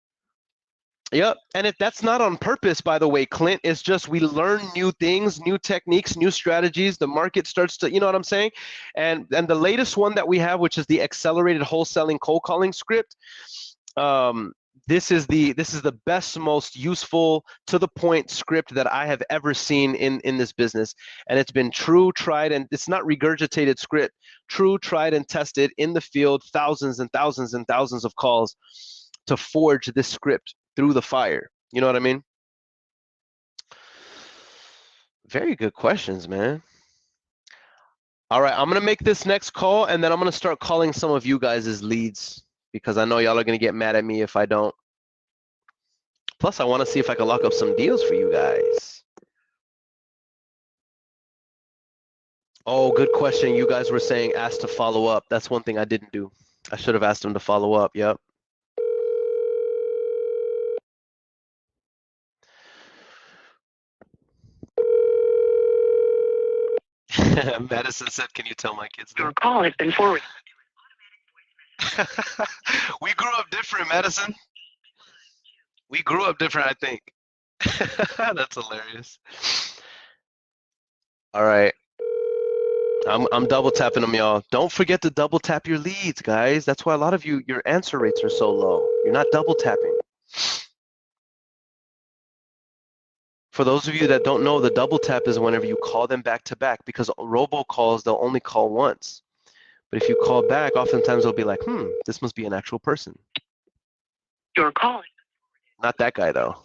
Yep, and if that's not on purpose, by the way, Clint, it's just we learn new things, new techniques, new strategies. The market starts to, you know what I'm saying? And the latest one that we have, which is the accelerated wholesaling cold calling script, this is the best, most useful, to the point script that I have ever seen in this business. And it's been true, tried, and it's not regurgitated script, true, tried, and tested in the field, thousands and thousands and thousands of calls to forge this script through the fire. You know what I mean? Very good questions, man. All right, I'm gonna make this next call and then I'm gonna start calling some of you guys as leads because I know y'all are gonna get mad at me if I don't. Plus, I wanna see if I can lock up some deals for you guys. Oh, good question. You guys were saying ask to follow up. That's one thing I didn't do. I should have asked them to follow up, yep. Madison said, can you tell my kids that? Your call has been forwarded. We grew up different, Madison. We grew up different, I think. That's hilarious. All right. I'm double tapping them, y'all. Don't forget to double tap your leads, guys. That's why a lot of you, your answer rates are so low. You're not double tapping. For those of you that don't know, the double tap is whenever you call them back to back, because robocalls, they'll only call once. But if you call back, oftentimes they'll be like, this must be an actual person. Your call. Not that guy, though.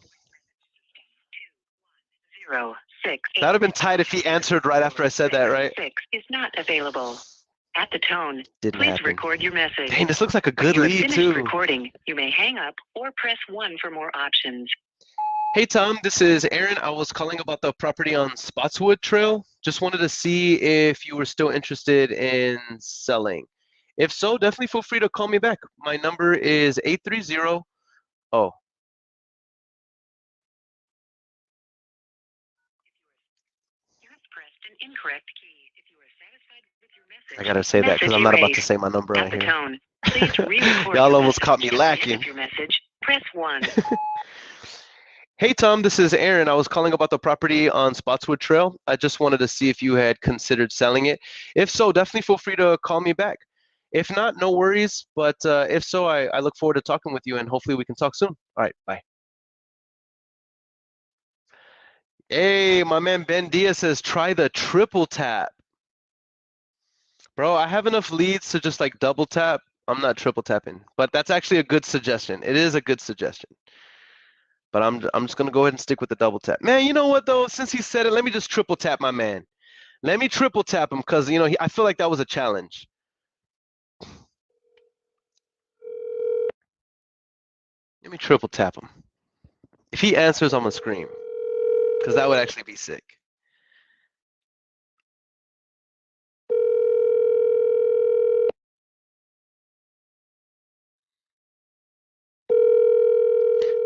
6. That would have been tight if he answered right after I said that, right? 6 is not available. At the tone, Didn't please happen. Record your message. Dang, this looks like a good When you lead, have too. finished recording, you may hang up or press 1 for more options. Hey, Tom, this is Aaron. I was calling about the property on Spotswood Trail. Just wanted to see if you were still interested in selling. If so, definitely feel free to call me back. My number is 830. Oh. You have pressed an incorrect incorrect key. If you are satisfied with your message, I gotta say that because I'm not about to say my number on at the here. tone, please re-record Y'all your almost message. caught me At the end lacking. of your message, press 1. Hey Tom, this is Aaron. I was calling about the property on Spotswood Trail. I just wanted to see if you had considered selling it. If so, definitely feel free to call me back. If not, no worries. But if so, I look forward to talking with you, and hopefully we can talk soon. All right, bye. Hey, my man Ben Diaz says try the triple tap. Bro, I have enough leads to just like double tap. I'm not triple tapping, but that's actually a good suggestion. It is a good suggestion. But I'm just gonna go ahead and stick with the double tap. Man, you know what though? Since he said it, let me just triple tap my man. Let me triple tap him because you know I feel like that was a challenge. Let me triple tap him. If he answers, I'm gonna scream because that would actually be sick.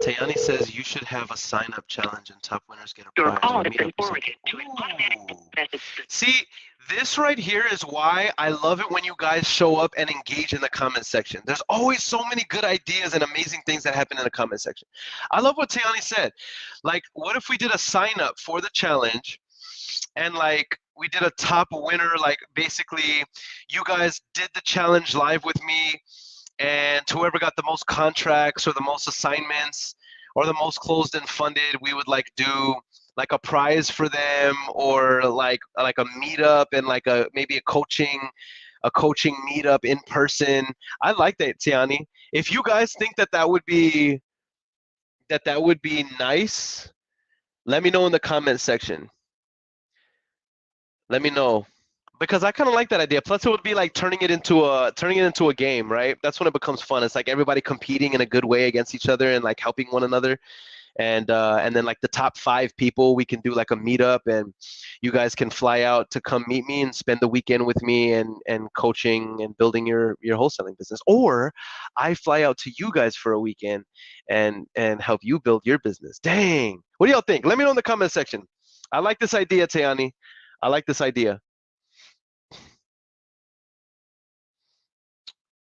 Tayani says you should have a sign-up challenge and top winners get a Your prize call or has meetup been or forwarded to an automatic something. message. See, this right here is why I love it when you guys show up and engage in the comment section. There's always so many good ideas and amazing things that happen in the comment section. I love what Tayani said. Like, what if we did a sign-up for the challenge and like we did a top winner, like basically you guys did the challenge live with me and whoever got the most contracts or the most assignments or the most closed and funded, we would like do like a prize for them or like a meetup and like a maybe a coaching meetup in person. I like that, Tiani. If you guys think that that would be nice, let me know in the comment section. Let me know. Because I kind of like that idea. Plus, it would be like turning it into a game, right? That's when it becomes fun. It's like everybody competing in a good way against each other and like helping one another. And then like the top 5 people, we can do like a meetup, and you guys can fly out to come meet me and spend the weekend with me and coaching and building your wholesaling business. Or I fly out to you guys for a weekend and help you build your business. Dang, what do y'all think? Let me know in the comment section. I like this idea, Tayani. I like this idea.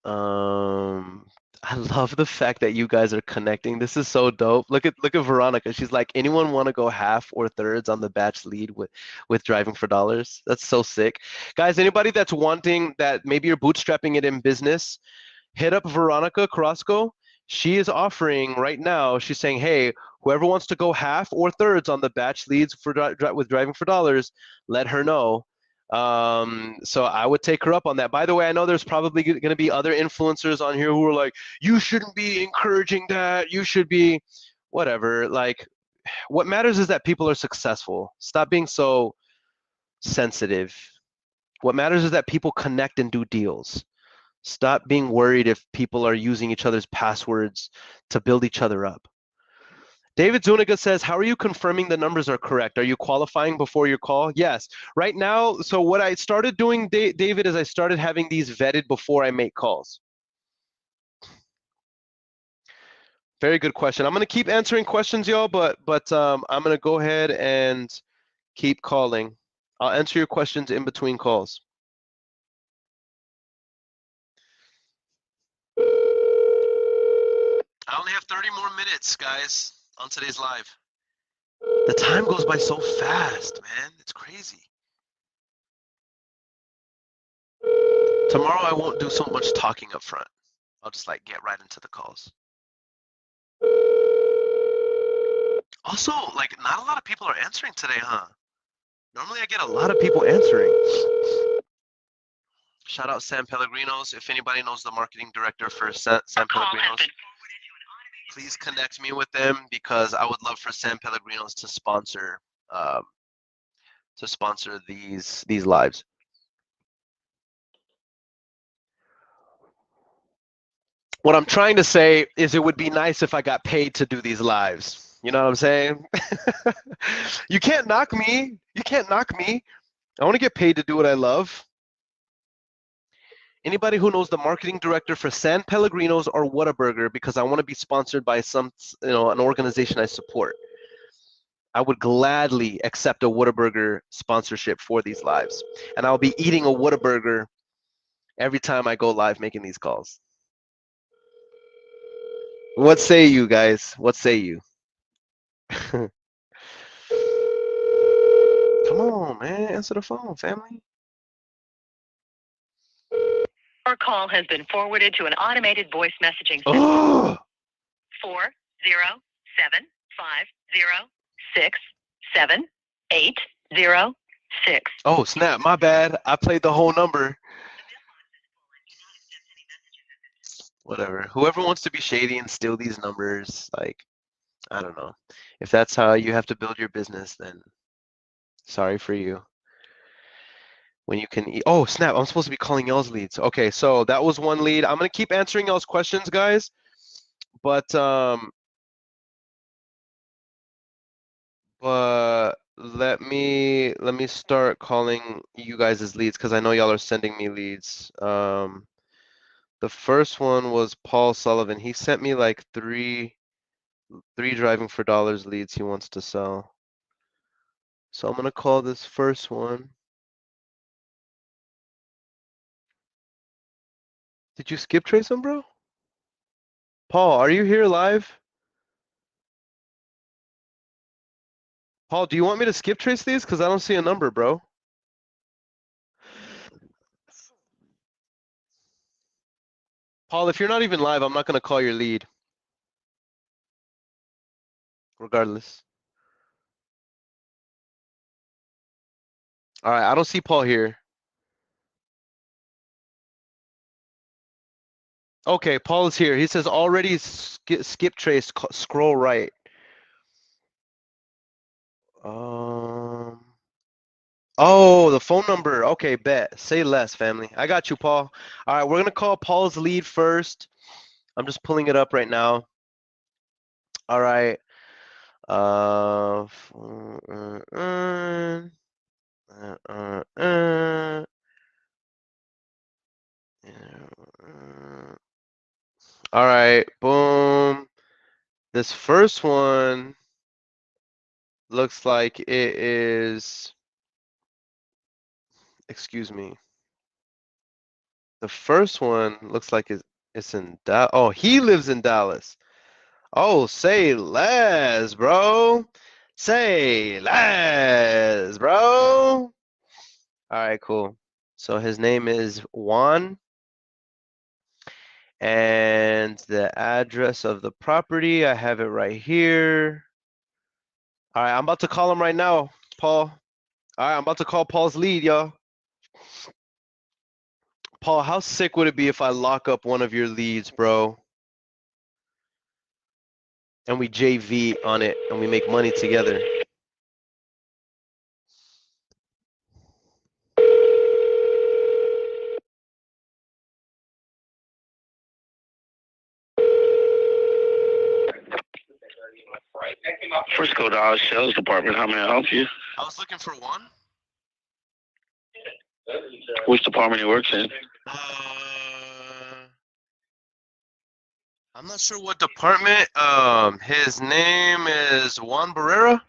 I love the fact that you guys are connecting. This is so dope. Look at Veronica. She's like, anyone want to go half or thirds on the batch lead with driving for dollars? That's so sick. Guys, anybody that's wanting that, maybe you're bootstrapping it in business, hit up Veronica Carrasco. She is offering right now, she's saying, hey, whoever wants to go half or thirds on the batch leads for with driving for dollars, let her know. So I would take her up on that. By the way, I know there's probably going to be other influencers on here who are like, you shouldn't be encouraging that. You should be whatever. Like, what matters is that people are successful. Stop being so sensitive. What matters is that people connect and do deals. Stop being worried if people are using each other's passwords to build each other up. David Zuniga says, how are you confirming the numbers are correct? Are you qualifying before your call? Yes. Right now, so what I started doing, David, is I started having these vetted before I make calls. Very good question. I'm going to keep answering questions, y'all, but I'm going to go ahead and keep calling. I'll answer your questions in between calls. I only have 30 more minutes, guys, on today's live. The time goes by so fast, man. It's crazy. Tomorrow I won't do so much talking up front. I'll just like get right into the calls. Also, like not a lot of people are answering today, huh? Normally I get a lot of people answering. Shout out San Pellegrinos. If anybody knows the marketing director for San Pellegrinos, please connect me with them because I would love for San Pellegrinos to sponsor these lives. What I'm trying to say is it would be nice if I got paid to do these lives. You know what I'm saying? You can't knock me. You can't knock me. I want to get paid to do what I love. Anybody who knows the marketing director for San Pellegrinos or Whataburger, because I want to be sponsored by an organization I support. I would gladly accept a Whataburger sponsorship for these lives. And I'll be eating a Whataburger every time I go live making these calls. What say you guys? What say you? Come on, man. Answer the phone, family. Your call has been forwarded to an automated voice messaging system. Oh, 407-506-7806. oh, snap. My bad. I played the whole number. Whatever. Whoever wants to be shady and steal these numbers, like, I don't know. If that's how you have to build your business, then sorry for you. When you can eat. Oh, snap. I'm supposed to be calling y'all's leads. Okay, so that was one lead. I'm going to keep answering y'all's questions, guys. But let me start calling you guys as leads because I know y'all are sending me leads. The first one was Paul Sullivan. He sent me like three driving for dollars leads he wants to sell. So I'm gonna call this first one. Did you skip trace him, bro? Paul, are you here live? Paul, do you want me to skip trace these? Because I don't see a number, bro. Paul, if you're not even live, I'm not gonna call your lead. Regardless. All right, I don't see Paul here. Okay, Paul is here. He says already skip trace, scroll right. Oh, the phone number. Okay, bet. Say less, family. I got you, Paul. All right, we're gonna call Paul's lead first. I'm just pulling it up right now. All right. All right, boom. This first one looks like it is, excuse me. The first one looks like it's in Dallas. Oh, he lives in Dallas. Oh, say less, bro. Say less, bro. All right, cool. So his name is Juan. And the address of the property, I have it right here. All right, I'm about to call him right now, Paul. All right, I'm about to call Paul's lead, y'all. Paul, how sick would it be if I lock up one of your leads, bro? And we JV on it and we make money together. Frisco Dodge Sales Department, how may I help you? I was looking for one. Which department he works in? I'm not sure what department. His name is Juan Barrera.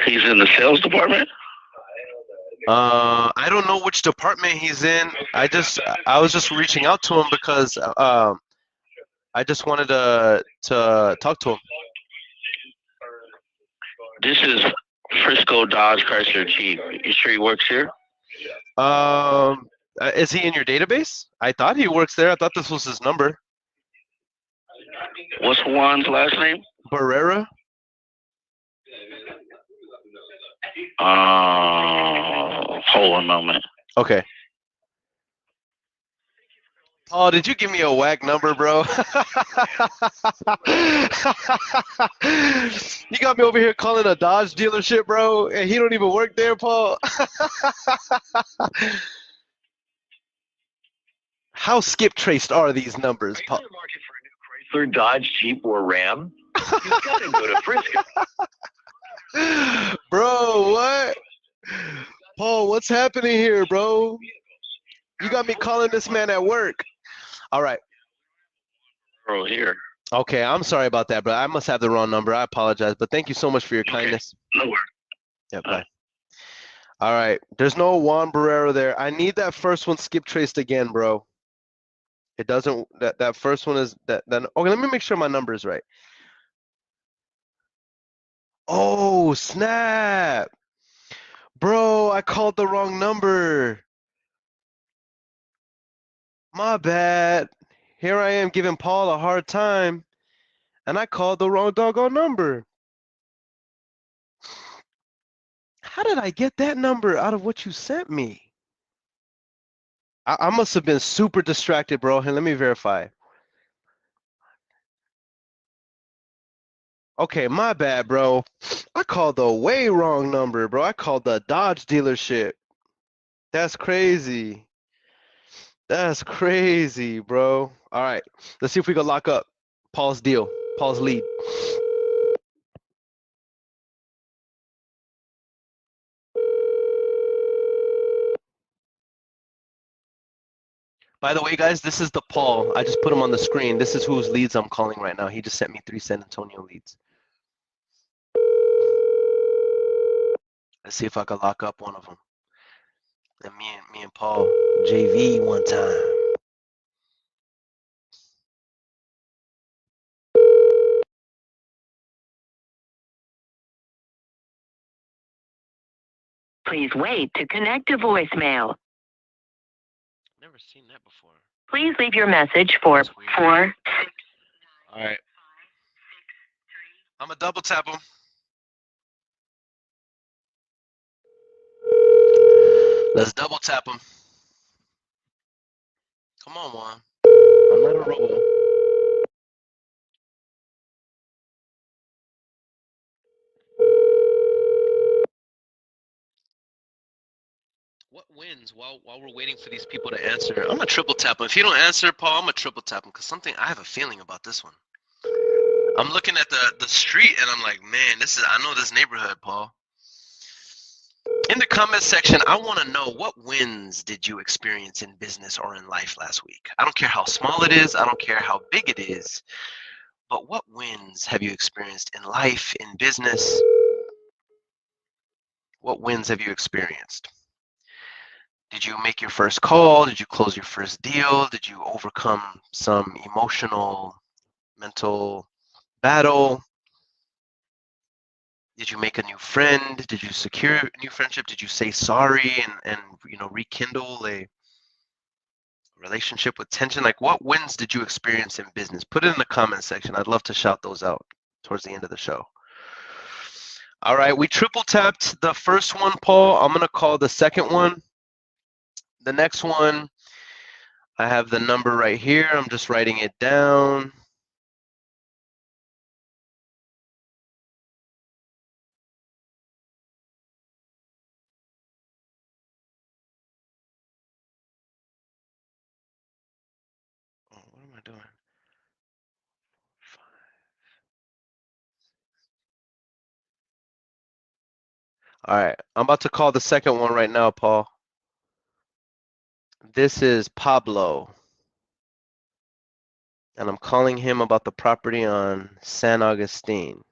He's in the sales department? I don't know which department he's in. I was just reaching out to him because I just wanted to talk to him. This is Frisco Dodge Chrysler Jeep. You sure he works here? Is he in your database? I thought he works there. I thought this was his number. What's Juan's last name? Barrera. Hold on a moment. Okay. Paul, did you give me a whack number, bro? You got me over here calling a Dodge dealership, bro, and he don't even work there, Paul. How skip traced are these numbers, Paul? Are you in the market for a new Chrysler, Dodge, Jeep, or Ram? You've got to go to Frisco. Bro, what? Paul, what's happening here, bro? You got me calling this man at work. All right. Here. Okay, I'm sorry about that, bro. I must have the wrong number. I apologize, but thank you so much for your kindness. No worries. Yeah, bye. All right, there's no Juan Barrero there. I need that first one skip traced again, bro. It doesn't. That first one is that. Then okay, let me make sure my number is right. Oh snap, bro! I called the wrong number. My bad. Here I am giving Paul a hard time, and I called the wrong doggone number. How did I get that number out of what you sent me? I must have been super distracted, bro. Here, let me verify. Okay, my bad, bro. I called the way wrong number, bro. I called the Dodge dealership. That's crazy. That's crazy, bro. All right, let's see if we can lock up Paul's deal, Paul's lead. By the way, guys, this is the Paul. I just put him on the screen. This is whose leads I'm calling right now. He just sent me 3 San Antonio leads. Let's see if I can lock up one of them. And me and Paul JV one time. Please wait to connect to voicemail. Never seen that before. Please leave your message for That's weird. 4. All right. I'm gonna double tap him. Let's double tap him. Come on, Juan. I'm not a robo. What wins while we're waiting for these people to answer? I'm gonna triple tap him. If you don't answer, Paul, I'm gonna triple tap him because something I have a feeling about this one. I'm looking at the street and I'm like, man, I know this neighborhood, Paul. In the comment section, I want to know what wins did you experience in business or in life last week? I don't care how small it is, I don't care how big it is, but what wins have you experienced in life, in business? What wins have you experienced? Did you make your first call? Did you close your first deal? Did you overcome some emotional, mental battle? Did you make a new friend? Did you secure a new friendship? Did you say sorry and rekindle a relationship with tension? Like, what wins did you experience in business? Put it in the comment section. I'd love to shout those out towards the end of the show. All right, we triple tapped the first one, Paul. I'm gonna call the second one. The next one, I have the number right here. I'm just writing it down. Oh, what am I doing? 5. All right, I'm about to call the second one right now, Paul. This is Pablo. And I'm calling him about the property on San Agustin.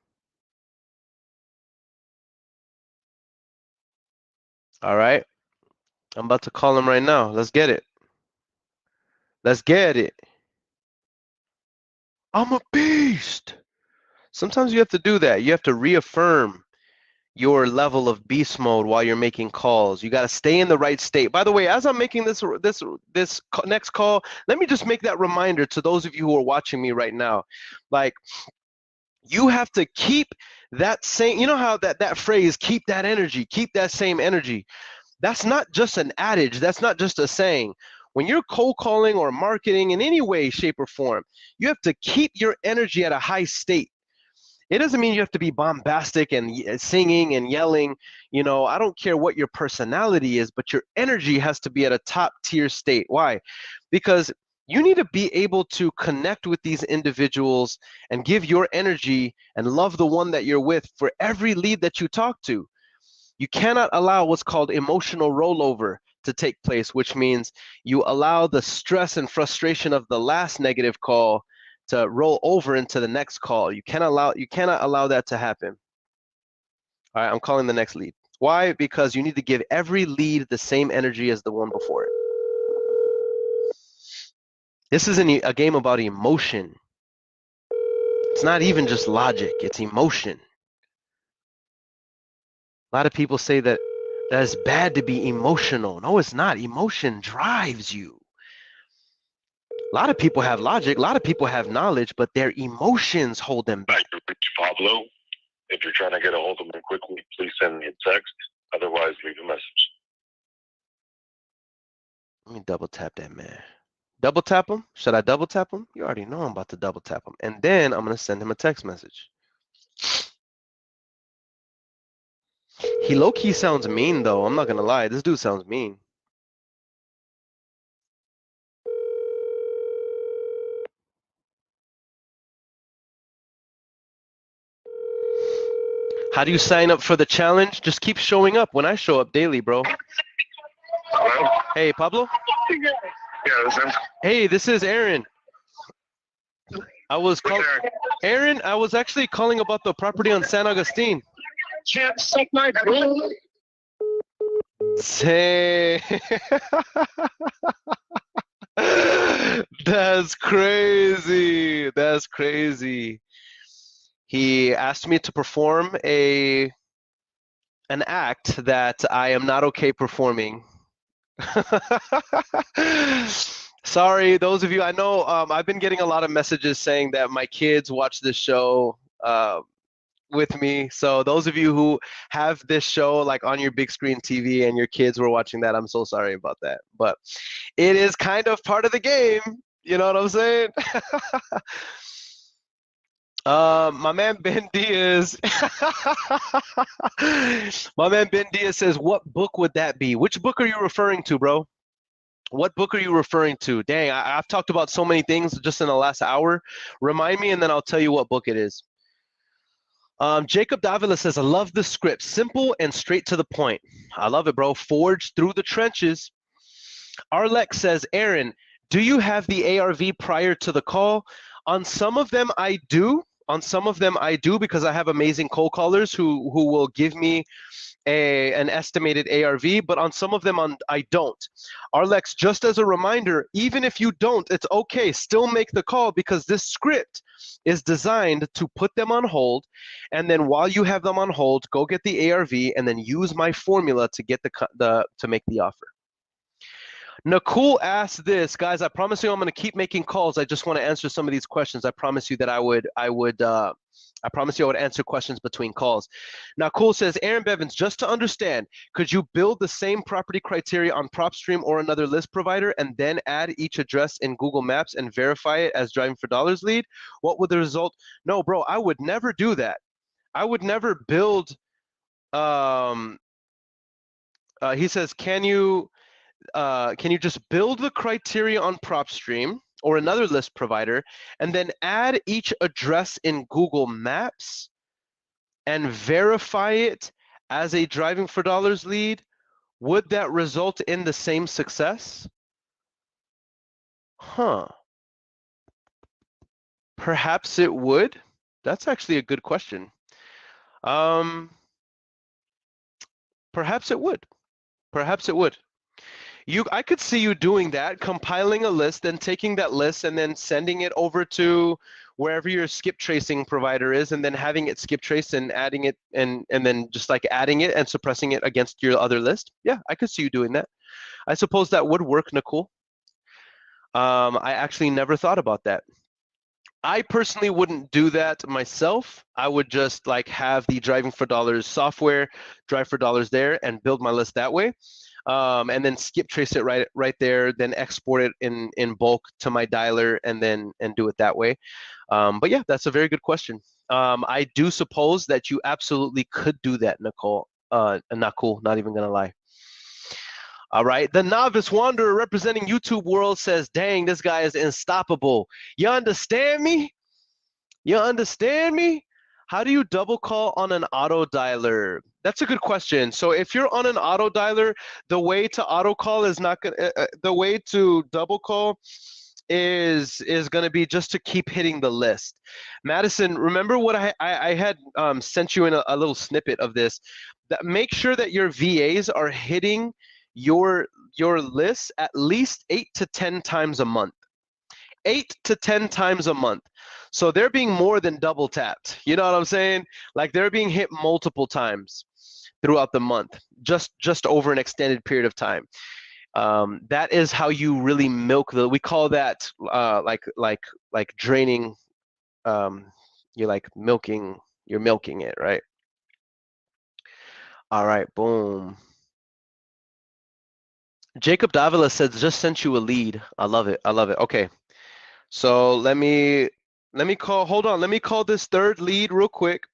All right, I'm about to call him right now. Let's get it. Let's get it. I'm a beast. Sometimes you have to do that. You have to reaffirm your level of beast mode while you're making calls. You got to stay in the right state. By the way, as I'm making this next call, let me just make that reminder to those of you who are watching me right now. Like, you have to keep that same, you know how that phrase, keep that energy, keep that same energy. That's not just an adage. That's not just a saying. When you're cold calling or marketing in any way, shape, or form, you have to keep your energy at a high state. It doesn't mean you have to be bombastic and singing and yelling. You know, I don't care what your personality is, but your energy has to be at a top tier state. Why? Because you need to be able to connect with these individuals and give your energy and love the one that you're with for every lead that you talk to. You cannot allow what's called emotional rollover to take place, which means you allow the stress and frustration of the last negative call roll over into the next call. You cannot allow that to happen. All right, I'm calling the next lead. Why? Because you need to give every lead the same energy as the one before it. This isn't a game about emotion. It's not even just logic, it's emotion. A lot of people say that it's bad to be emotional. No, it's not. Emotion drives you. A lot of people have logic, a lot of people have knowledge, but their emotions hold them back. Pablo, if you're trying to get a hold of me quickly, please send me a text. Otherwise, leave a message. Let me double tap that man. Double tap him? Should I double tap him? You already know I'm about to double tap him. And then I'm going to send him a text message. He low-key sounds mean, though. I'm not going to lie. This dude sounds mean. How do you sign up for the challenge? Just keep showing up when I show up daily, bro. Hello? Hey, Pablo? Yeah, this is. Hey, this is Earon. Earon, I was actually calling about the property on San Agustin. Can't suck my boo. Say, that's crazy. That's crazy. He asked me to perform an act that I am not okay performing. Sorry, those of you, I know I've been getting a lot of messages saying that my kids watch this show with me. So those of you who have this show like on your big screen TV and your kids were watching that, I'm so sorry about that. But it is kind of part of the game. You know what I'm saying? My man Ben Diaz. My man Ben Diaz says, what book would that be? Which book are you referring to, bro? What book are you referring to? Dang, I've talked about so many things just in the last hour. Remind me, and then I'll tell you what book it is. Jacob Davila says, I love the script. Simple and straight to the point. I love it, bro. Forged through the trenches. Arlex says, Earon, do you have the ARV prior to the call? On some of them, I do. On some of them, I do because I have amazing cold callers who will give me an estimated ARV, but on some of them I don't. Arlex, just as a reminder, even if you don't, it's okay. Still make the call because this script is designed to put them on hold, and then while you have them on hold, go get the ARV and then use my formula to get to make the offer. Nicole asked this, guys. I promise you, I'm going to keep making calls. I just want to answer some of these questions. I promise you that I would answer questions between calls. Now, Cool says, Earon Bevins, just to understand, could you build the same property criteria on PropStream or another list provider and then add each address in Google Maps and verify it as driving for dollars lead? What would the result? No, bro, I would never do that. I would never build. He says, can you just build the criteria on PropStream or another list provider and then add each address in Google Maps and verify it as a driving for dollars lead? Would that result in the same success? Perhaps it would. That's actually a good question. Perhaps it would. Perhaps it would. I could see you doing that, compiling a list and taking that list and then sending it over to wherever your skip tracing provider is and then having it skip trace and adding it and then just like adding it and suppressing it against your other list. Yeah, I could see you doing that. I suppose that would work, Nicole. I actually never thought about that. I personally wouldn't do that myself. I would just like have the driving for dollars software, drive for dollars there and build my list that way. And then skip trace it right there, then export it in bulk to my dialer and do it that way. But yeah, that's a very good question. I do suppose that you absolutely could do that, Nicole. Not cool, not even gonna lie. All right, the Novice Wanderer representing YouTube World says, dang, this guy is unstoppable. You understand me? You understand me? How do you double call on an auto dialer? That's a good question. So if you're on an auto dialer, the way to auto call is not gonna. The way to double call is going to be just to keep hitting the list. Madison, remember what I had sent you in a little snippet of this. That make sure that your VAs are hitting your list at least 8 to 10 times a month. 8 to 10 times a month. So they're being more than double tapped. You know what I'm saying? Like they're being hit multiple times throughout the month, just over an extended period of time. That is how you really milk we call that like draining. You're like you're milking it, right? All right, boom. Jacob Davila says, just sent you a lead. I love it. I love it. Okay. So let me call this third lead real quick.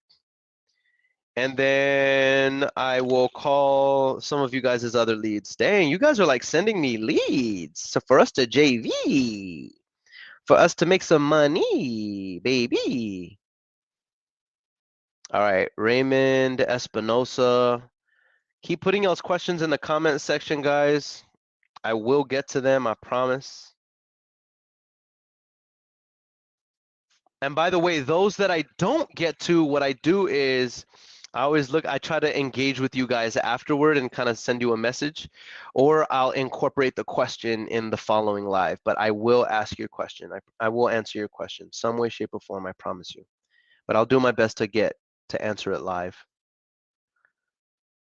And then I will call some of you guys as other leads. Dang, you guys are like sending me leads so for us to JV, for us to make some money, baby. All right, Raymond Espinosa. Keep putting y'all's questions in the comment section, guys. I will get to them, I promise. And by the way, those that I don't get to, what I do is I try to engage with you guys afterward and kind of send you a message, or I'll incorporate the question in the following live, but I will ask your question. I will answer your question some way, shape, or form, I promise you. But I'll do my best to answer it live.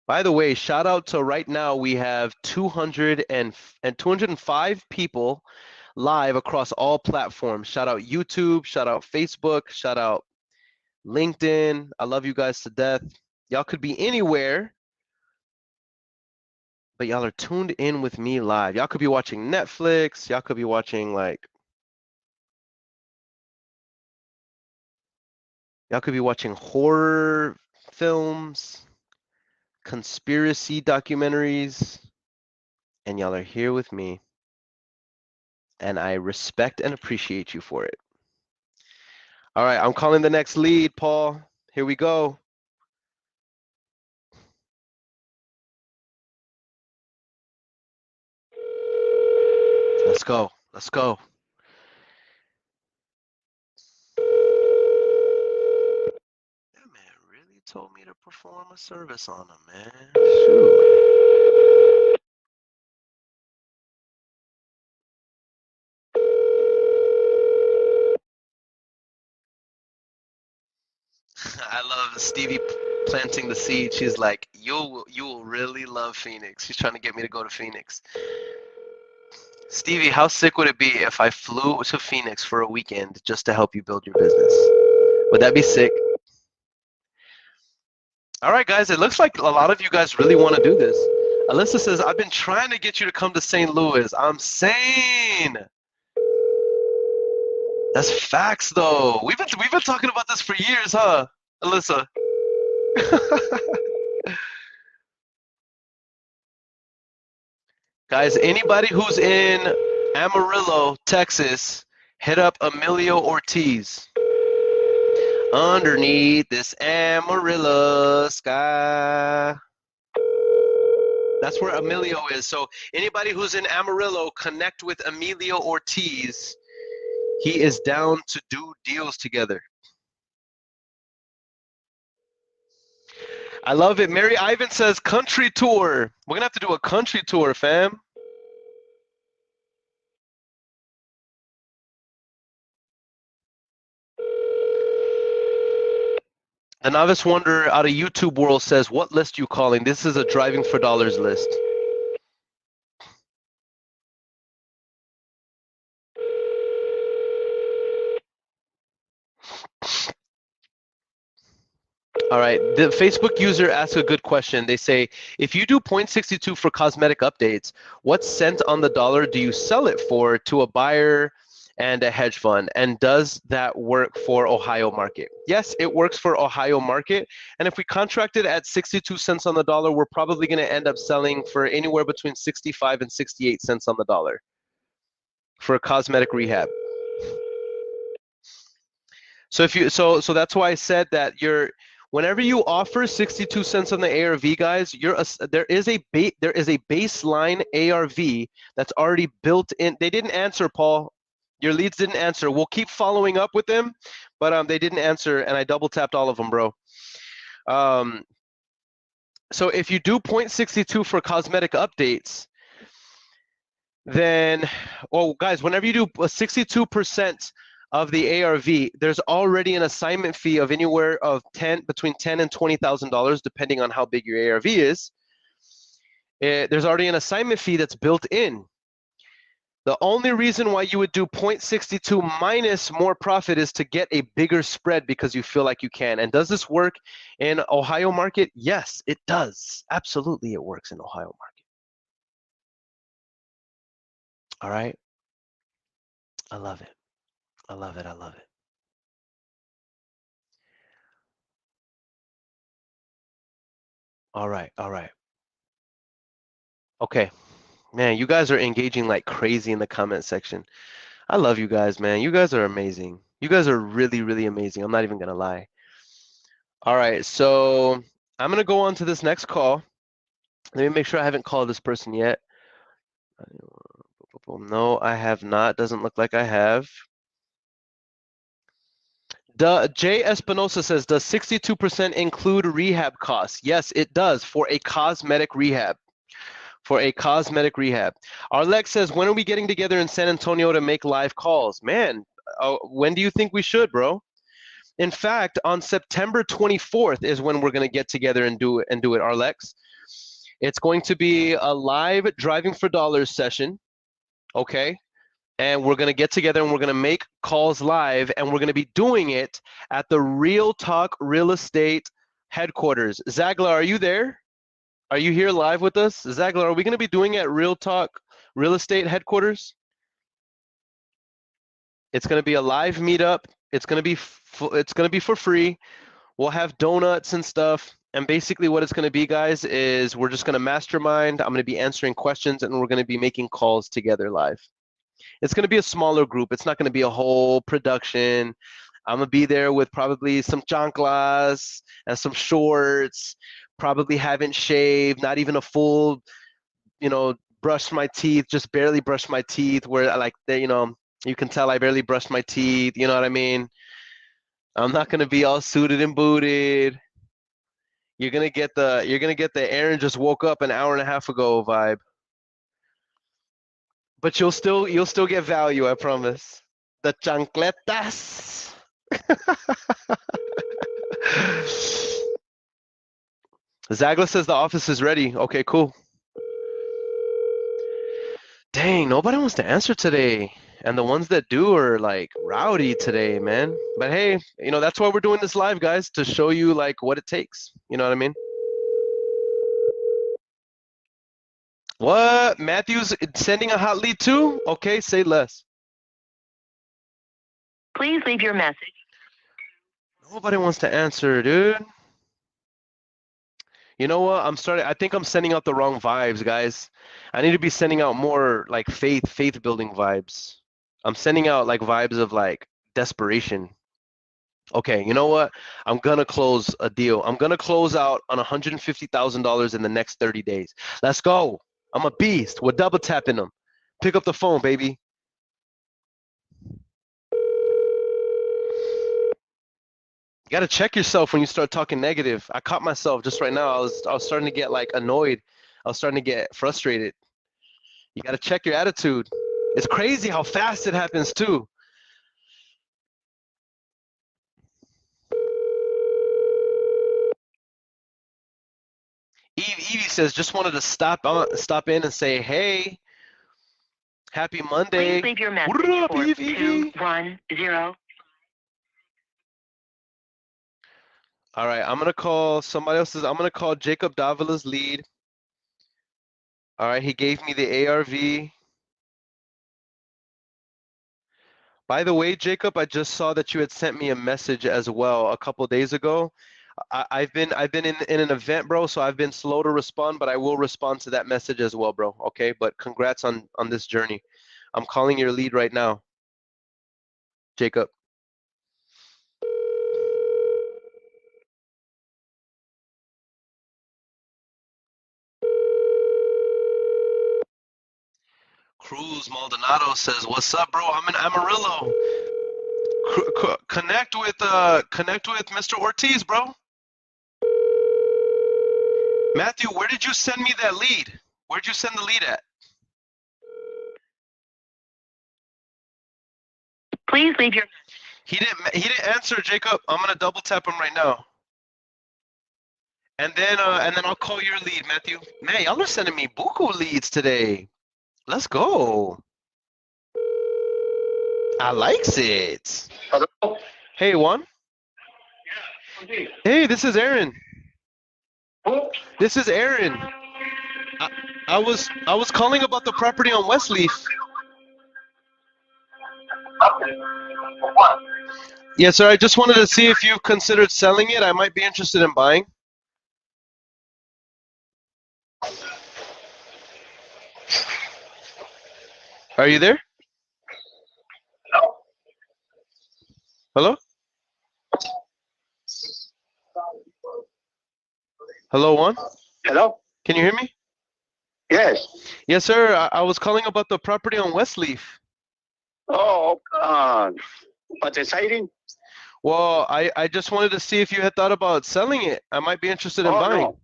By the way, shout out to right now, we have 205 people live across all platforms. Shout out YouTube, shout out Facebook, shout out LinkedIn. I love you guys to death. Y'all could be anywhere, but y'all are tuned in with me live. Y'all could be watching Netflix. Y'all could be watching y'all could be watching horror films, conspiracy documentaries, and y'all are here with me. And I respect and appreciate you for it. All right, I'm calling the next lead, Paul. Here we go. Let's go. Let's go. That man really told me to perform a service on him, man. Shoot. I love Stevie planting the seed. She's like, you will really love Phoenix. She's trying to get me to go to Phoenix. Stevie, how sick would it be if I flew to Phoenix for a weekend just to help you build your business? Would that be sick? All right, guys, it looks like a lot of you guys really want to do this. Alyssa says, I've been trying to get you to come to St. Louis. I'm sane. That's facts, though. We've been talking about this for years, huh, Alyssa? Guys, anybody who's in Amarillo, Texas, hit up Emilio Ortiz. Underneath this Amarillo sky. That's where Emilio is. So anybody who's in Amarillo, connect with Emilio Ortiz. He is down to do deals together. I love it. Mary Ivan says country tour. We're going to have to do a country tour, fam. The Novice Wonder out of YouTube world says, what list you calling? This is a Driving for Dollars list. All right, the Facebook user asked a good question. They say, if you do 0.62 for cosmetic updates, what cent on the dollar do you sell it for to a buyer and a hedge fund? And does that work for Ohio market? Yes, it works for Ohio market. And if we contract it at 62 cents on the dollar, we're probably going to end up selling for anywhere between 65 and 68 cents on the dollar for a cosmetic rehab. So if you so that's why I said that whenever you offer 62 cents on the ARV, guys, there is a baseline ARV that's already built in. They didn't answer, Paul. Your leads didn't answer. We'll keep following up with them, but they didn't answer, and I double tapped all of them, bro. So if you do 0.62 for cosmetic updates, then, guys, whenever you do 62% of the ARV, there's already an assignment fee of anywhere of between $10,000 and $20,000, depending on how big your ARV is. There's already an assignment fee that's built in. The only reason why you would do 0.62 minus more profit is to get a bigger spread because you feel like you can. And does this work in Ohio market? Yes, it does. Absolutely, it works in Ohio market. All right. I love it. I love it. I love it. All right. All right. Okay. Man, you guys are engaging like crazy in the comment section. I love you guys, man. You guys are amazing. You guys are really, really amazing. I'm not even going to lie. All right. So I'm going to go on to this next call. Let me make sure I haven't called this person yet. No, I have not. Doesn't look like I have. Jay Espinosa says, does 62% include rehab costs? Yes, it does for a cosmetic rehab. For a cosmetic rehab. Arlex says, when are we getting together in San Antonio to make live calls? Man, when do you think we should, bro? In fact, on September 24th is when we're going to get together and do it, Arlex. It's going to be a live Driving for Dollars session, okay? And we're going to get together and we're going to make calls live, and we're going to be doing it at the Real Talk Real Estate headquarters. Zagla, are you there? Are you here live with us? Zagla, are we going to be doing it at Real Talk Real Estate headquarters? It's going to be a live meetup. It's going to be for free. We'll have donuts and stuff. And basically what it's going to be, guys, is we're just going to mastermind. I'm going to be answering questions, and we're going to be making calls together live. It's going to be a smaller group. It's not going to be a whole production. I'm going to be there with probably some chanclas and some shorts, probably haven't shaved, not even a full, brush my teeth, just barely brush my teeth, where you can tell I barely brushed my teeth, you know what I mean? I'm not going to be all suited and booted. You're going to get the Earon just woke up an hour and a half ago vibe. But you'll still get value, I promise. The chancletas. Zagla says the office is ready. Okay, cool. Dang, nobody wants to answer today. And the ones that do are like rowdy today, man. But hey, that's why we're doing this live, guys, to show you like what it takes. You know what I mean? What? Matthew's sending a hot lead too? Okay, say less. Please leave your message. Nobody wants to answer, dude. You know what? I think I'm sending out the wrong vibes, guys. I need to be sending out more like faith building vibes. I'm sending out like vibes of like desperation. Okay, you know what? I'm gonna close a deal. I'm gonna close out on $150,000 in the next 30 days. Let's go. I'm a beast. We're double tapping them. Pick up the phone, baby. You gotta check yourself when you start talking negative. I caught myself just right now. I was starting to get like annoyed. I was starting to get frustrated. You gotta check your attitude. It's crazy how fast it happens too. Evie says, just wanted to stop in and say, hey, happy Monday. Please leave your message What up, for Evie? 210. All right, I'm gonna call somebody else's. I'm gonna call Jacob Davila's lead. All right, he gave me the ARV. By the way, Jacob, I just saw that you had sent me a message as well a couple days ago. I've been in an event, bro, so I've been slow to respond, but I will respond to that message as well, bro. Okay, but congrats on this journey. I'm calling your lead right now, Jacob. Cruz Maldonado says, "What's up, bro? I'm in Amarillo. Connect with Mr. Ortiz, bro." Matthew, where did you send me that lead? Where'd you send the lead at? Please leave your. He didn't answer, Jacob. I'm gonna double tap him right now. And then I'll call your lead, Matthew. Man, y'all are sending me buku leads today. Let's go. I likes it. Hello? Hey, Juan. Yeah. Hey, this is Earon. Who? This is Earon. I was calling about the property on Westleaf. What? Yes, sir. I just wanted to see if you've considered selling it. I might be interested in buying. Are you there? No. Hello? Hello, Juan? Hello? Can you hear me? Yes. Yes, sir. I was calling about the property on Westleaf. Oh, what's exciting? Well, I just wanted to see if you had thought about selling it. I might be interested in buying. No.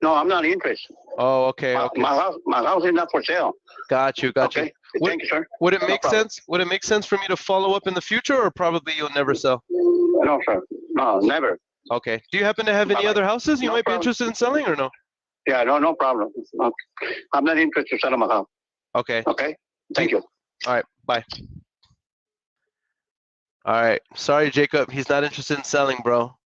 No, I'm not interested. Oh, okay, okay. My house is not for sale. Got you, got you. Okay. Thank you, sir. Would it No make problem. sense? Would it make sense for me to follow up in the future, or probably you'll never sell? No, sir. No, never. Okay. Do you happen to have any Bye-bye. other houses you No might be problem. interested in selling, or no? Yeah, no problem. Okay. I'm not interested in selling my house. Okay. Okay. Thank you. All right. Bye. All right. Sorry, Jacob. He's not interested in selling, bro.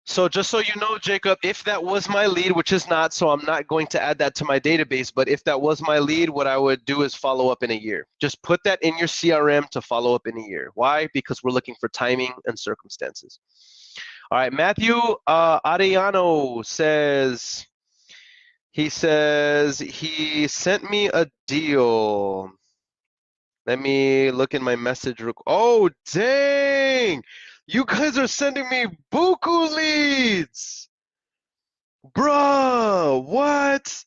So just so you know, Jacob, if that was my lead, which is not, so I'm not going to add that to my database, but if that was my lead, what I would do is follow up in a year. Just put that in your CRM to follow up in a year. Why? Because we're looking for timing and circumstances. All right, Matthew Arellano says, he sent me a deal. Let me look in my message. Oh, dang! You guys are sending me buku leads! Bruh, what?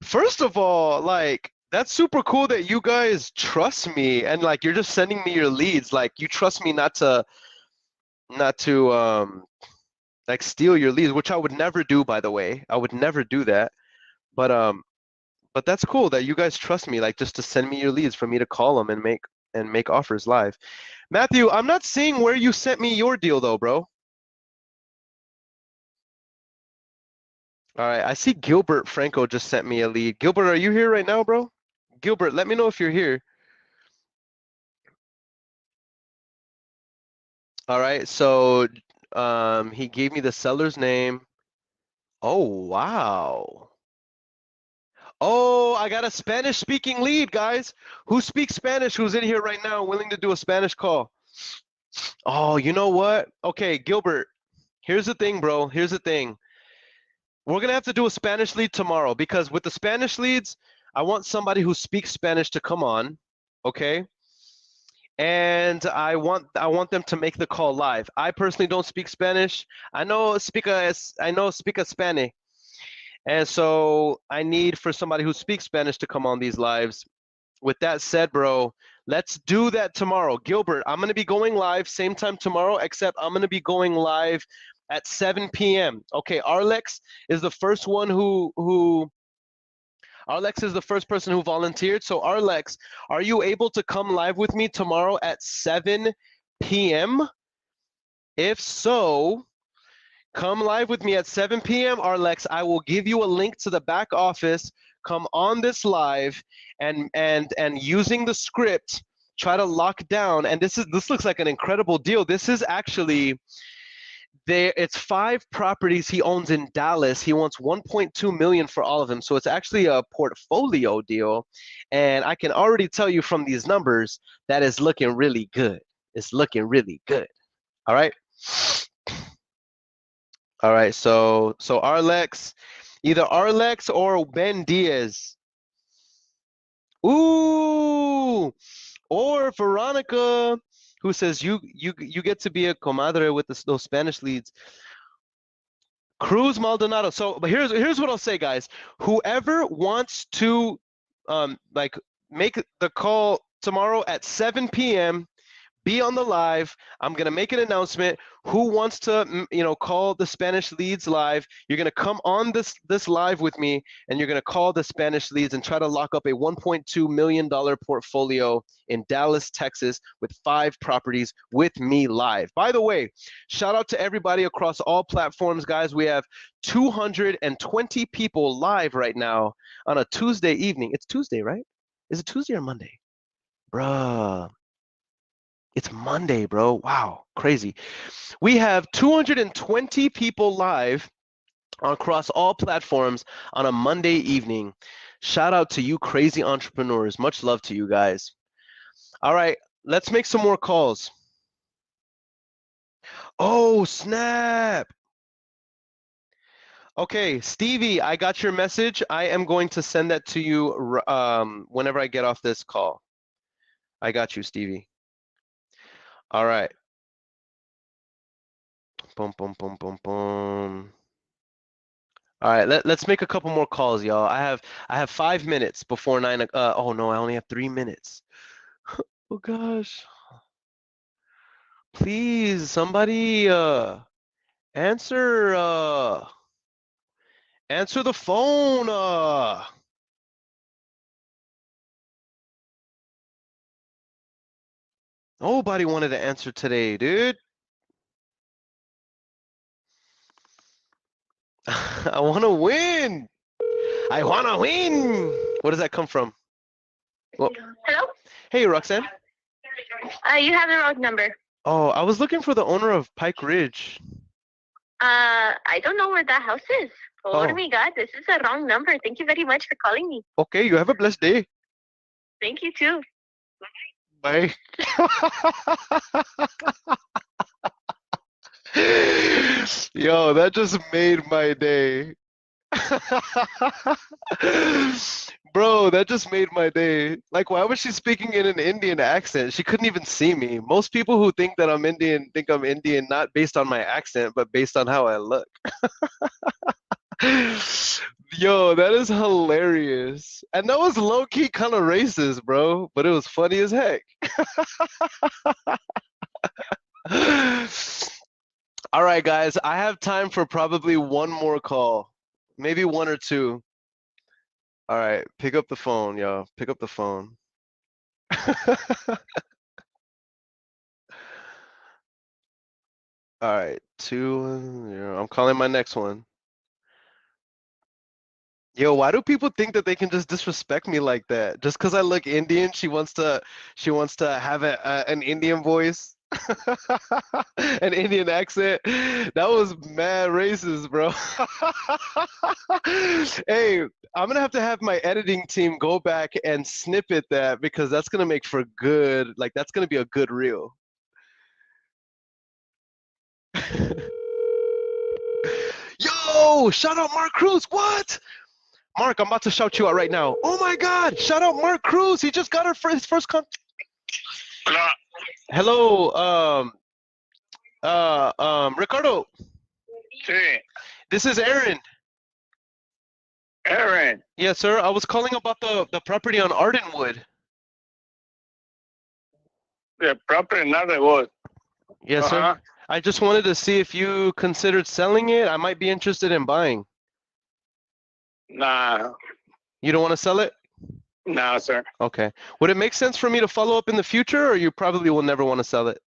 First of all, like, that's super cool that you guys trust me and like you're just sending me your leads. Like, you trust me not to like steal your leads, which I would never do, by the way. I would never do that. But that's cool that you guys trust me, like, just to send me your leads for me to call them and make offers live. Matthew, I'm not seeing where you sent me your deal though, bro. All right, I see Gilbert Franco just sent me a lead. Gilbert, are you here right now, bro? Gilbert, let me know if you're here. All right, so he gave me the seller's name. Oh, wow. Oh, I got a Spanish-speaking lead, guys. Who speaks Spanish? Who's in here right now willing to do a Spanish call? Oh, you know what? Okay, Gilbert, here's the thing, bro. Here's the thing. We're going to have to do a Spanish lead tomorrow because with the Spanish leads, I want somebody who speaks Spanish to come on, okay? And I want them to make the call live. I personally don't speak Spanish. I know speak a Spanish. And so I need for somebody who speaks Spanish to come on these lives. With that said, bro, let's do that tomorrow. Gilbert, I'm going to be going live same time tomorrow, except I'm going to be going live at 7 p.m. Okay, Arlex is the first one Arlex is the first person who volunteered. So Arlex, are you able to come live with me tomorrow at 7 p.m.? If so, come live with me at 7 p.m., Arlex. I will give you a link to the back office. Come on this live and using the script, try to lock down. And this looks like an incredible deal. This is actually it's 5 properties he owns in Dallas. He wants 1.2 million for all of them. So it's actually a portfolio deal. And I can already tell you from these numbers that is looking really good. It's looking really good. All right. All right, so Arlex, either Arlex or Ben Diaz. Ooh, or Veronica, who says you get to be a comadre with those Spanish leads. Cruz Maldonado. So, but here's what I'll say, guys. Whoever wants to like make the call tomorrow at 7 p.m. Be on the live. I'm gonna make an announcement. Who wants to, call the Spanish leads live? You're gonna come on this live with me, and you're gonna call the Spanish leads and try to lock up a $1.2 million portfolio in Dallas, Texas, with 5 properties with me live. By the way, shout out to everybody across all platforms, guys. We have 220 people live right now on a Tuesday evening. It's Tuesday, right? Is it Tuesday or Monday? Bruh. It's Monday, bro. Wow, crazy. We have 220 people live across all platforms on a Monday evening. Shout out to you crazy entrepreneurs. Much love to you guys. All right, let's make some more calls. Oh, snap. Okay, Stevie, I got your message. I am going to send that to you whenever I get off this call. I got you, Stevie. All right. Boom, boom, boom, boom, boom. All right, let's make a couple more calls, y'all. I have 5 minutes before 9. Oh no, I only have 3 minutes. Oh gosh. Please, somebody answer the phone. Nobody wanted to answer today, dude. I want to win. I want to win. Where does that come from? Well, Hello? hey, Roxanne. You have the wrong number. Oh, I was looking for the owner of Pike Ridge. I don't know where that house is. Oh my God, this is a wrong number. Thank you very much for calling me. Okay, you have a blessed day. Thank you too. Bye. Yo, that just made my day. Bro, that just made my day. Like, why was she speaking in an Indian accent? She couldn't even see me. Most people who think that I'm Indian think I'm Indian not based on my accent, but based on how I look. Yo, that is hilarious. And that was low-key kind of racist, bro, but it was funny as heck. All right, guys, I have time for probably one more call, maybe 1 or 2. All right, pick up the phone, y'all. Pick up the phone. All right, 2, 0. I'm calling my next one. Yo, why do people think that they can just disrespect me like that? Just because I look Indian, she wants to have an Indian voice, an Indian accent. That was mad racist, bro. Hey, I'm gonna have to have my editing team go back and snippet that because that's gonna make for good, like that's gonna be a good reel. Yo, shout out Mark Cruz. What? Mark, I'm about to shout you out right now. Oh my God! Shout out Mark Cruz. He just got his first Hello, Ricardo. Sí. This is Earon. Earon. Yes, sir. I was calling about the property on Ardenwood. The property in Ardenwood. Yes, sir. I just wanted to see if you considered selling it. I might be interested in buying. Nah. You don't want to sell it? No, sir. Okay. Would it make sense for me to follow up in the future, or you probably will never want to sell it?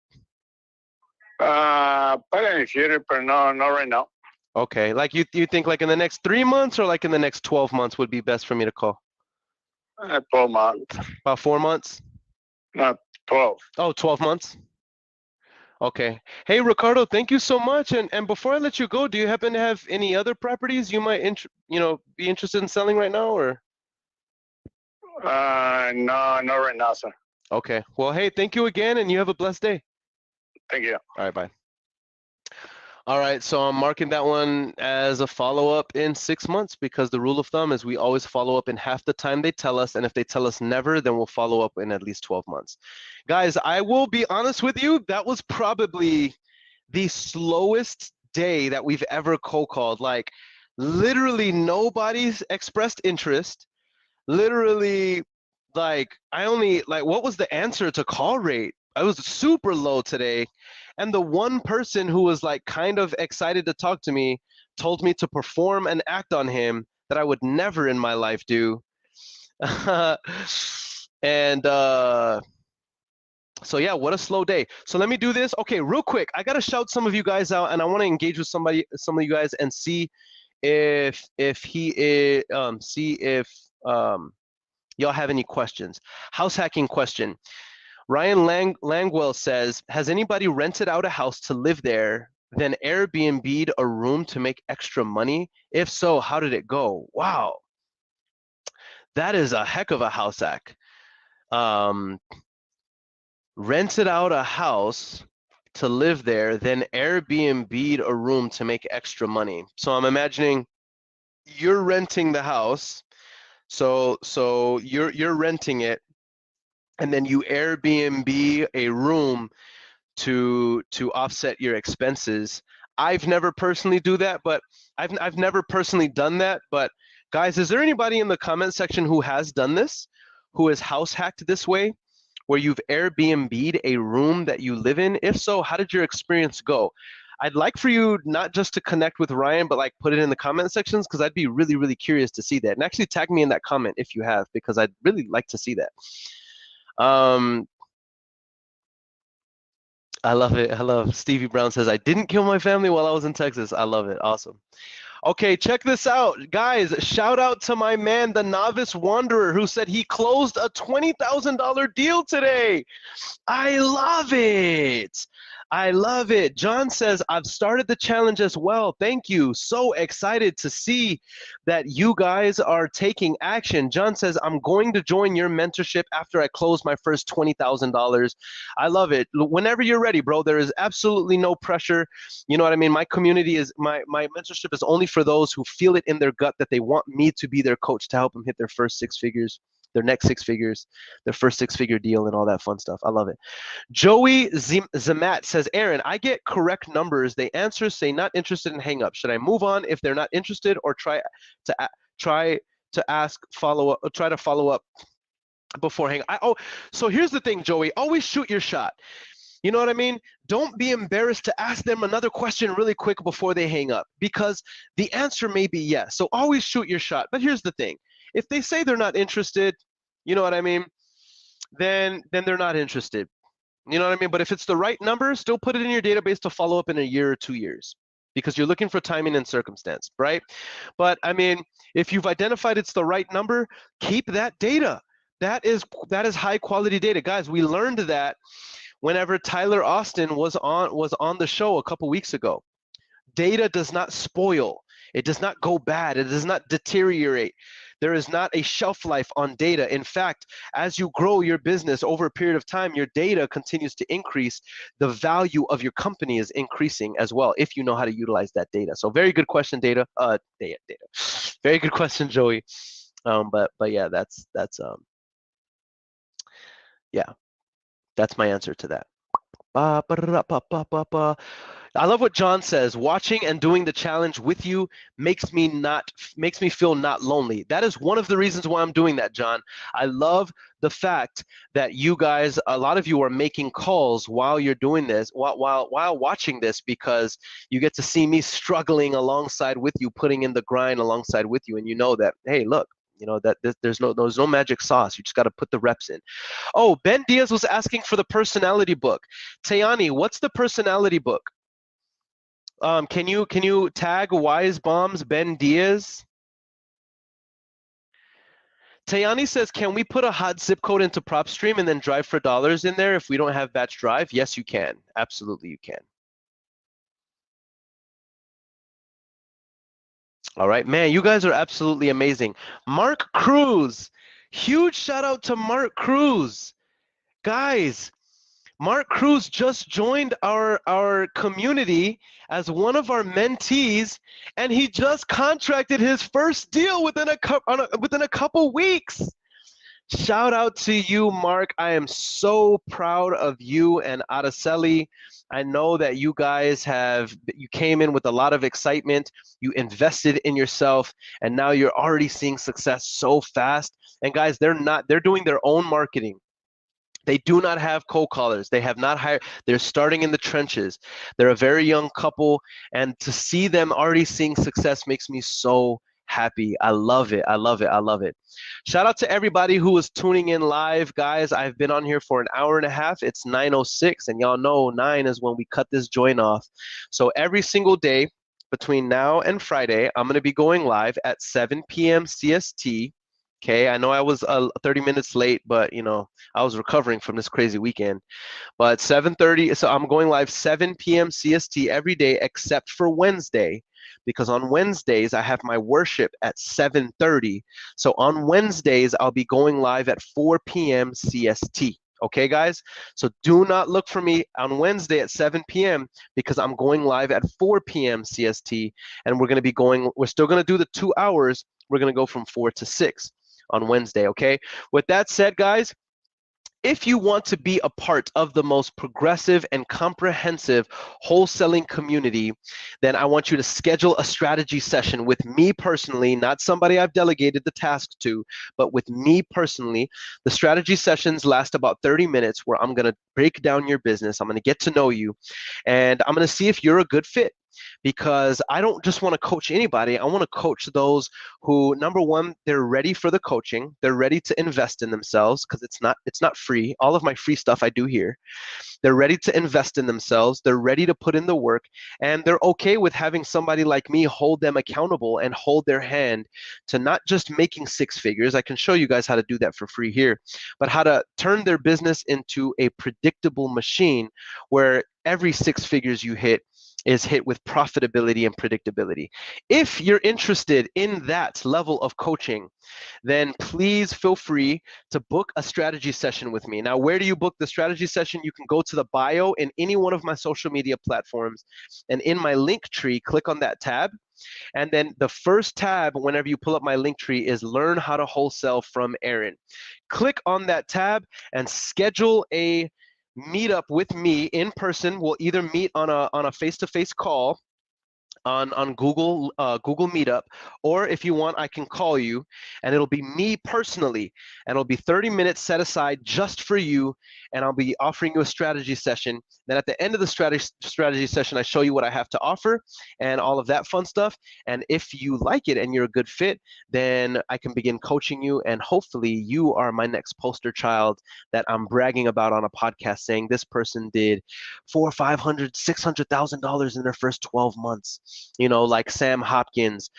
Probably in the future, but no, not right now. Okay. Like you think like in the next 3 months or like in the next 12 months would be best for me to call? 12 months. About 4 months? Not 12. Oh, 12 months? Okay. Hey, Ricardo, thank you so much. And before I let you go, do you happen to have any other properties you might be interested in selling right now, or? No, not right now, sir. Okay. Well, hey, thank you again, and you have a blessed day. Thank you. All right, bye. All right, so I'm marking that one as a follow-up in 6 months because the rule of thumb is we always follow up in half the time they tell us, and if they tell us never, then we'll follow up in at least 12 months. Guys, I will be honest with you, that was probably the slowest day that we've ever cold called. Like, literally nobody's expressed interest. literally, like, what was the answer to call rate? I was super low today. And the one person who was like kind of excited to talk to me told me to perform and act on him that I would never in my life do. And so yeah, what a slow day. So let me do this. Okay, real quick. I gotta shout some of you guys out, and I want to engage with some of you guys and see if he is y'all have any questions. House hacking question. Ryan Langwell says, has anybody rented out a house to live there, then Airbnb'd a room to make extra money? If so, how did it go? Wow. That is a heck of a house hack. Rented out a house to live there, then Airbnb'd a room to make extra money. So I'm imagining you're renting the house. So you're renting it, and then you Airbnb a room to offset your expenses. I've never personally do that, but I've never personally done that. But guys, is there anybody in the comment section who has done this, who has house hacked this way, where you've Airbnb'd a room that you live in? If so, how did your experience go? I'd like for you not just to connect with Ryan, but like put it in the comment sections, because I'd be really, really curious to see that. And actually tag me in that comment if you have, because I'd really like to see that. I love it. I love Stevie Brown says, I didn't kill my family while I was in Texas. I love it. Awesome. Okay, check this out. Guys, shout out to my man, the Novice Wanderer, who said he closed a $20,000 deal today. I love it. I love it. John says, I've started the challenge as well. Thank you. So excited to see that you guys are taking action. John says, I'm going to join your mentorship after I close my first $20,000. I love it. Whenever you're ready, bro, there is absolutely no pressure. You know what I mean? My community is, my mentorship is only for those who feel it in their gut that they want me to be their coach to help them hit their first 6 figures, their next 6 figures, their first 6-figure deal, and all that fun stuff. I love it. Joey Zamat says, Aaron, I get correct numbers. They answer, say not interested, and hang up. Should I move on if they're not interested, or try to follow up before hang up? So here's the thing, Joey. Always shoot your shot. You know what I mean? Don't be embarrassed to ask them another question really quick before they hang up, because the answer may be yes. So always shoot your shot. But here's the thing. If they say they're not interested, you know what I mean? Then they're not interested. You know what I mean? But if it's the right number, still put it in your database to follow up in a year or 2 years, because you're looking for timing and circumstance, right? But I mean, if you've identified it's the right number, keep that data. That is high quality data. Guys, we learned that whenever Tyler Austin was on the show a couple weeks ago. Data does not spoil. It does not go bad. It does not deteriorate. There is not a shelf life on data. In fact, as you grow your business over a period of time, your data continues to increase. The value of your company is increasing as well, if you know how to utilize that data. So very good question, data. Very good question, Joey. But yeah, that's my answer to that. I love what John says. Watching and doing the challenge with you makes me feel not lonely. That is one of the reasons why I'm doing that, John. I love the fact that you guys, a lot of you are making calls while you're doing this, while watching this, because you get to see me struggling alongside with you, putting in the grind alongside with you, and you know that, hey, look, you know that there's no magic sauce. You just got to put the reps in. Oh, Ben Diaz was asking for the personality book. Tayani, what's the personality book? Can you tag Wise Bombs Ben Diaz? Tayani says, can we put a hot zip code into PropStream and then drive for dollars in there if we don't have batch drive? Yes, you can. Absolutely, you can. All right, man, you guys are absolutely amazing. Mark Cruz, huge shout out to Mark Cruz. Guys, Mark Cruz just joined our community as one of our mentees, and he just contracted his first deal within a couple weeks. Shout out to you, Mark. I am so proud of you and Araceli. I know that you guys you came in with a lot of excitement. You invested in yourself, and now you're already seeing success so fast. And guys, they're doing their own marketing. They do not have cold callers. They have not hired. They're starting in the trenches. They're a very young couple, and to see them already seeing success makes me so happy. I love it. I love it. I love it. Shout out to everybody who is tuning in live, guys. I've been on here for an hour and a half. It's 9:06, and y'all know 9 is when we cut this joint off. So every single day between now and Friday, I'm going to be going live at 7 p.m. CST. Okay, I know I was 30 minutes late, but you know, I was recovering from this crazy weekend. But 7:30, so I'm going live 7 p.m. CST every day except for Wednesday, because on Wednesdays I have my worship at 7:30. So on Wednesdays I'll be going live at 4 p.m. CST. Okay, guys? So do not look for me on Wednesday at 7 p.m. because I'm going live at 4 p.m. CST, and we're still going to do the 2 hours. We're going to go from 4 to 6 on Wednesday, okay? With that said, guys, if you want to be a part of the most progressive and comprehensive wholesaling community, then I want you to schedule a strategy session with me personally, not somebody I've delegated the task to, but with me personally. The strategy sessions last about 30 minutes where I'm going to break down your business. I'm going to get to know you, and I'm going to see if you're a good fit. Because I don't just want to coach anybody. I want to coach those who, number one, they're ready for the coaching. They're ready to invest in themselves, because it's not free. All of my free stuff I do here. They're ready to invest in themselves. They're ready to put in the work, and they're okay with having somebody like me hold them accountable and hold their hand to not just making 6 figures. I can show you guys how to do that for free here, but how to turn their business into a predictable machine where every 6 figures you hit is hit with profitability and predictability. If you're interested in that level of coaching, then please feel free to book a strategy session with me. Now, where do you book the strategy session? You can go to the bio in any one of my social media platforms, and in my link tree, click on that tab. And then the first tab, whenever you pull up my link tree, is Learn How to Wholesale from Earon. Click on that tab and schedule a meet up with me in person. We'll either meet on a face-to-face call on Google Meetup, or if you want, I can call you, and it'll be me personally, and it'll be 30 minutes set aside just for you, and I'll be offering you a strategy session. Then at the end of the strategy session, I show you what I have to offer and all of that fun stuff. And if you like it and you're a good fit, then I can begin coaching you, and hopefully you are my next poster child that I'm bragging about on a podcast, saying this person did $400,000, $500,000, $600,000 in their first 12 months. You know, like Sam Hopkins,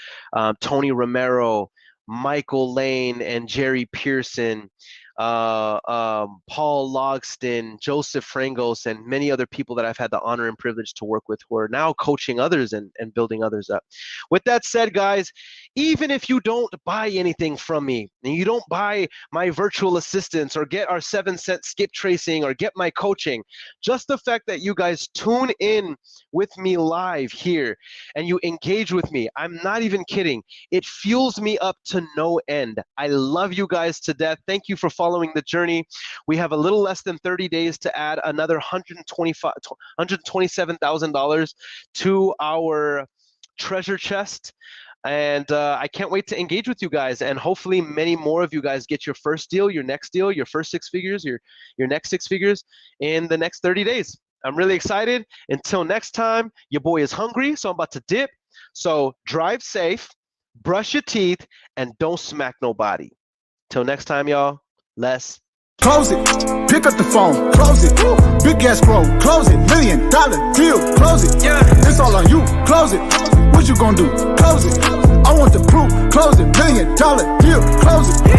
Tony Romero, Michael Lane, and Jerry Pearson, Paul Logston, Joseph Frangos, and many other people that I've had the honor and privilege to work with who are now coaching others and building others up. With that said, guys, even if you don't buy anything from me, and you don't buy my virtual assistants or get our 7-cent skip tracing or get my coaching, just the fact that you guys tune in with me live here and you engage with me, I'm not even kidding. It fuels me up to no end. I love you guys to death. Thank you for following the journey. We have a little less than 30 days to add another $127,000 to our treasure chest. And I can't wait to engage with you guys, and hopefully many more of you guys get your first deal, your next deal, your first 6 figures, your next 6 figures in the next 30 days. I'm really excited. Until next time, your boy is hungry, so I'm about to dip. So drive safe, brush your teeth, and don't smack nobody. Till next time, y'all. Let's close it. Pick up the phone, close it. Big ass scroll, close it. $1 million deal, close it. Yeah, it's all on you, close it. What you gonna do? Close it. I want the proof, close it. $1 million deal, close it. Hey.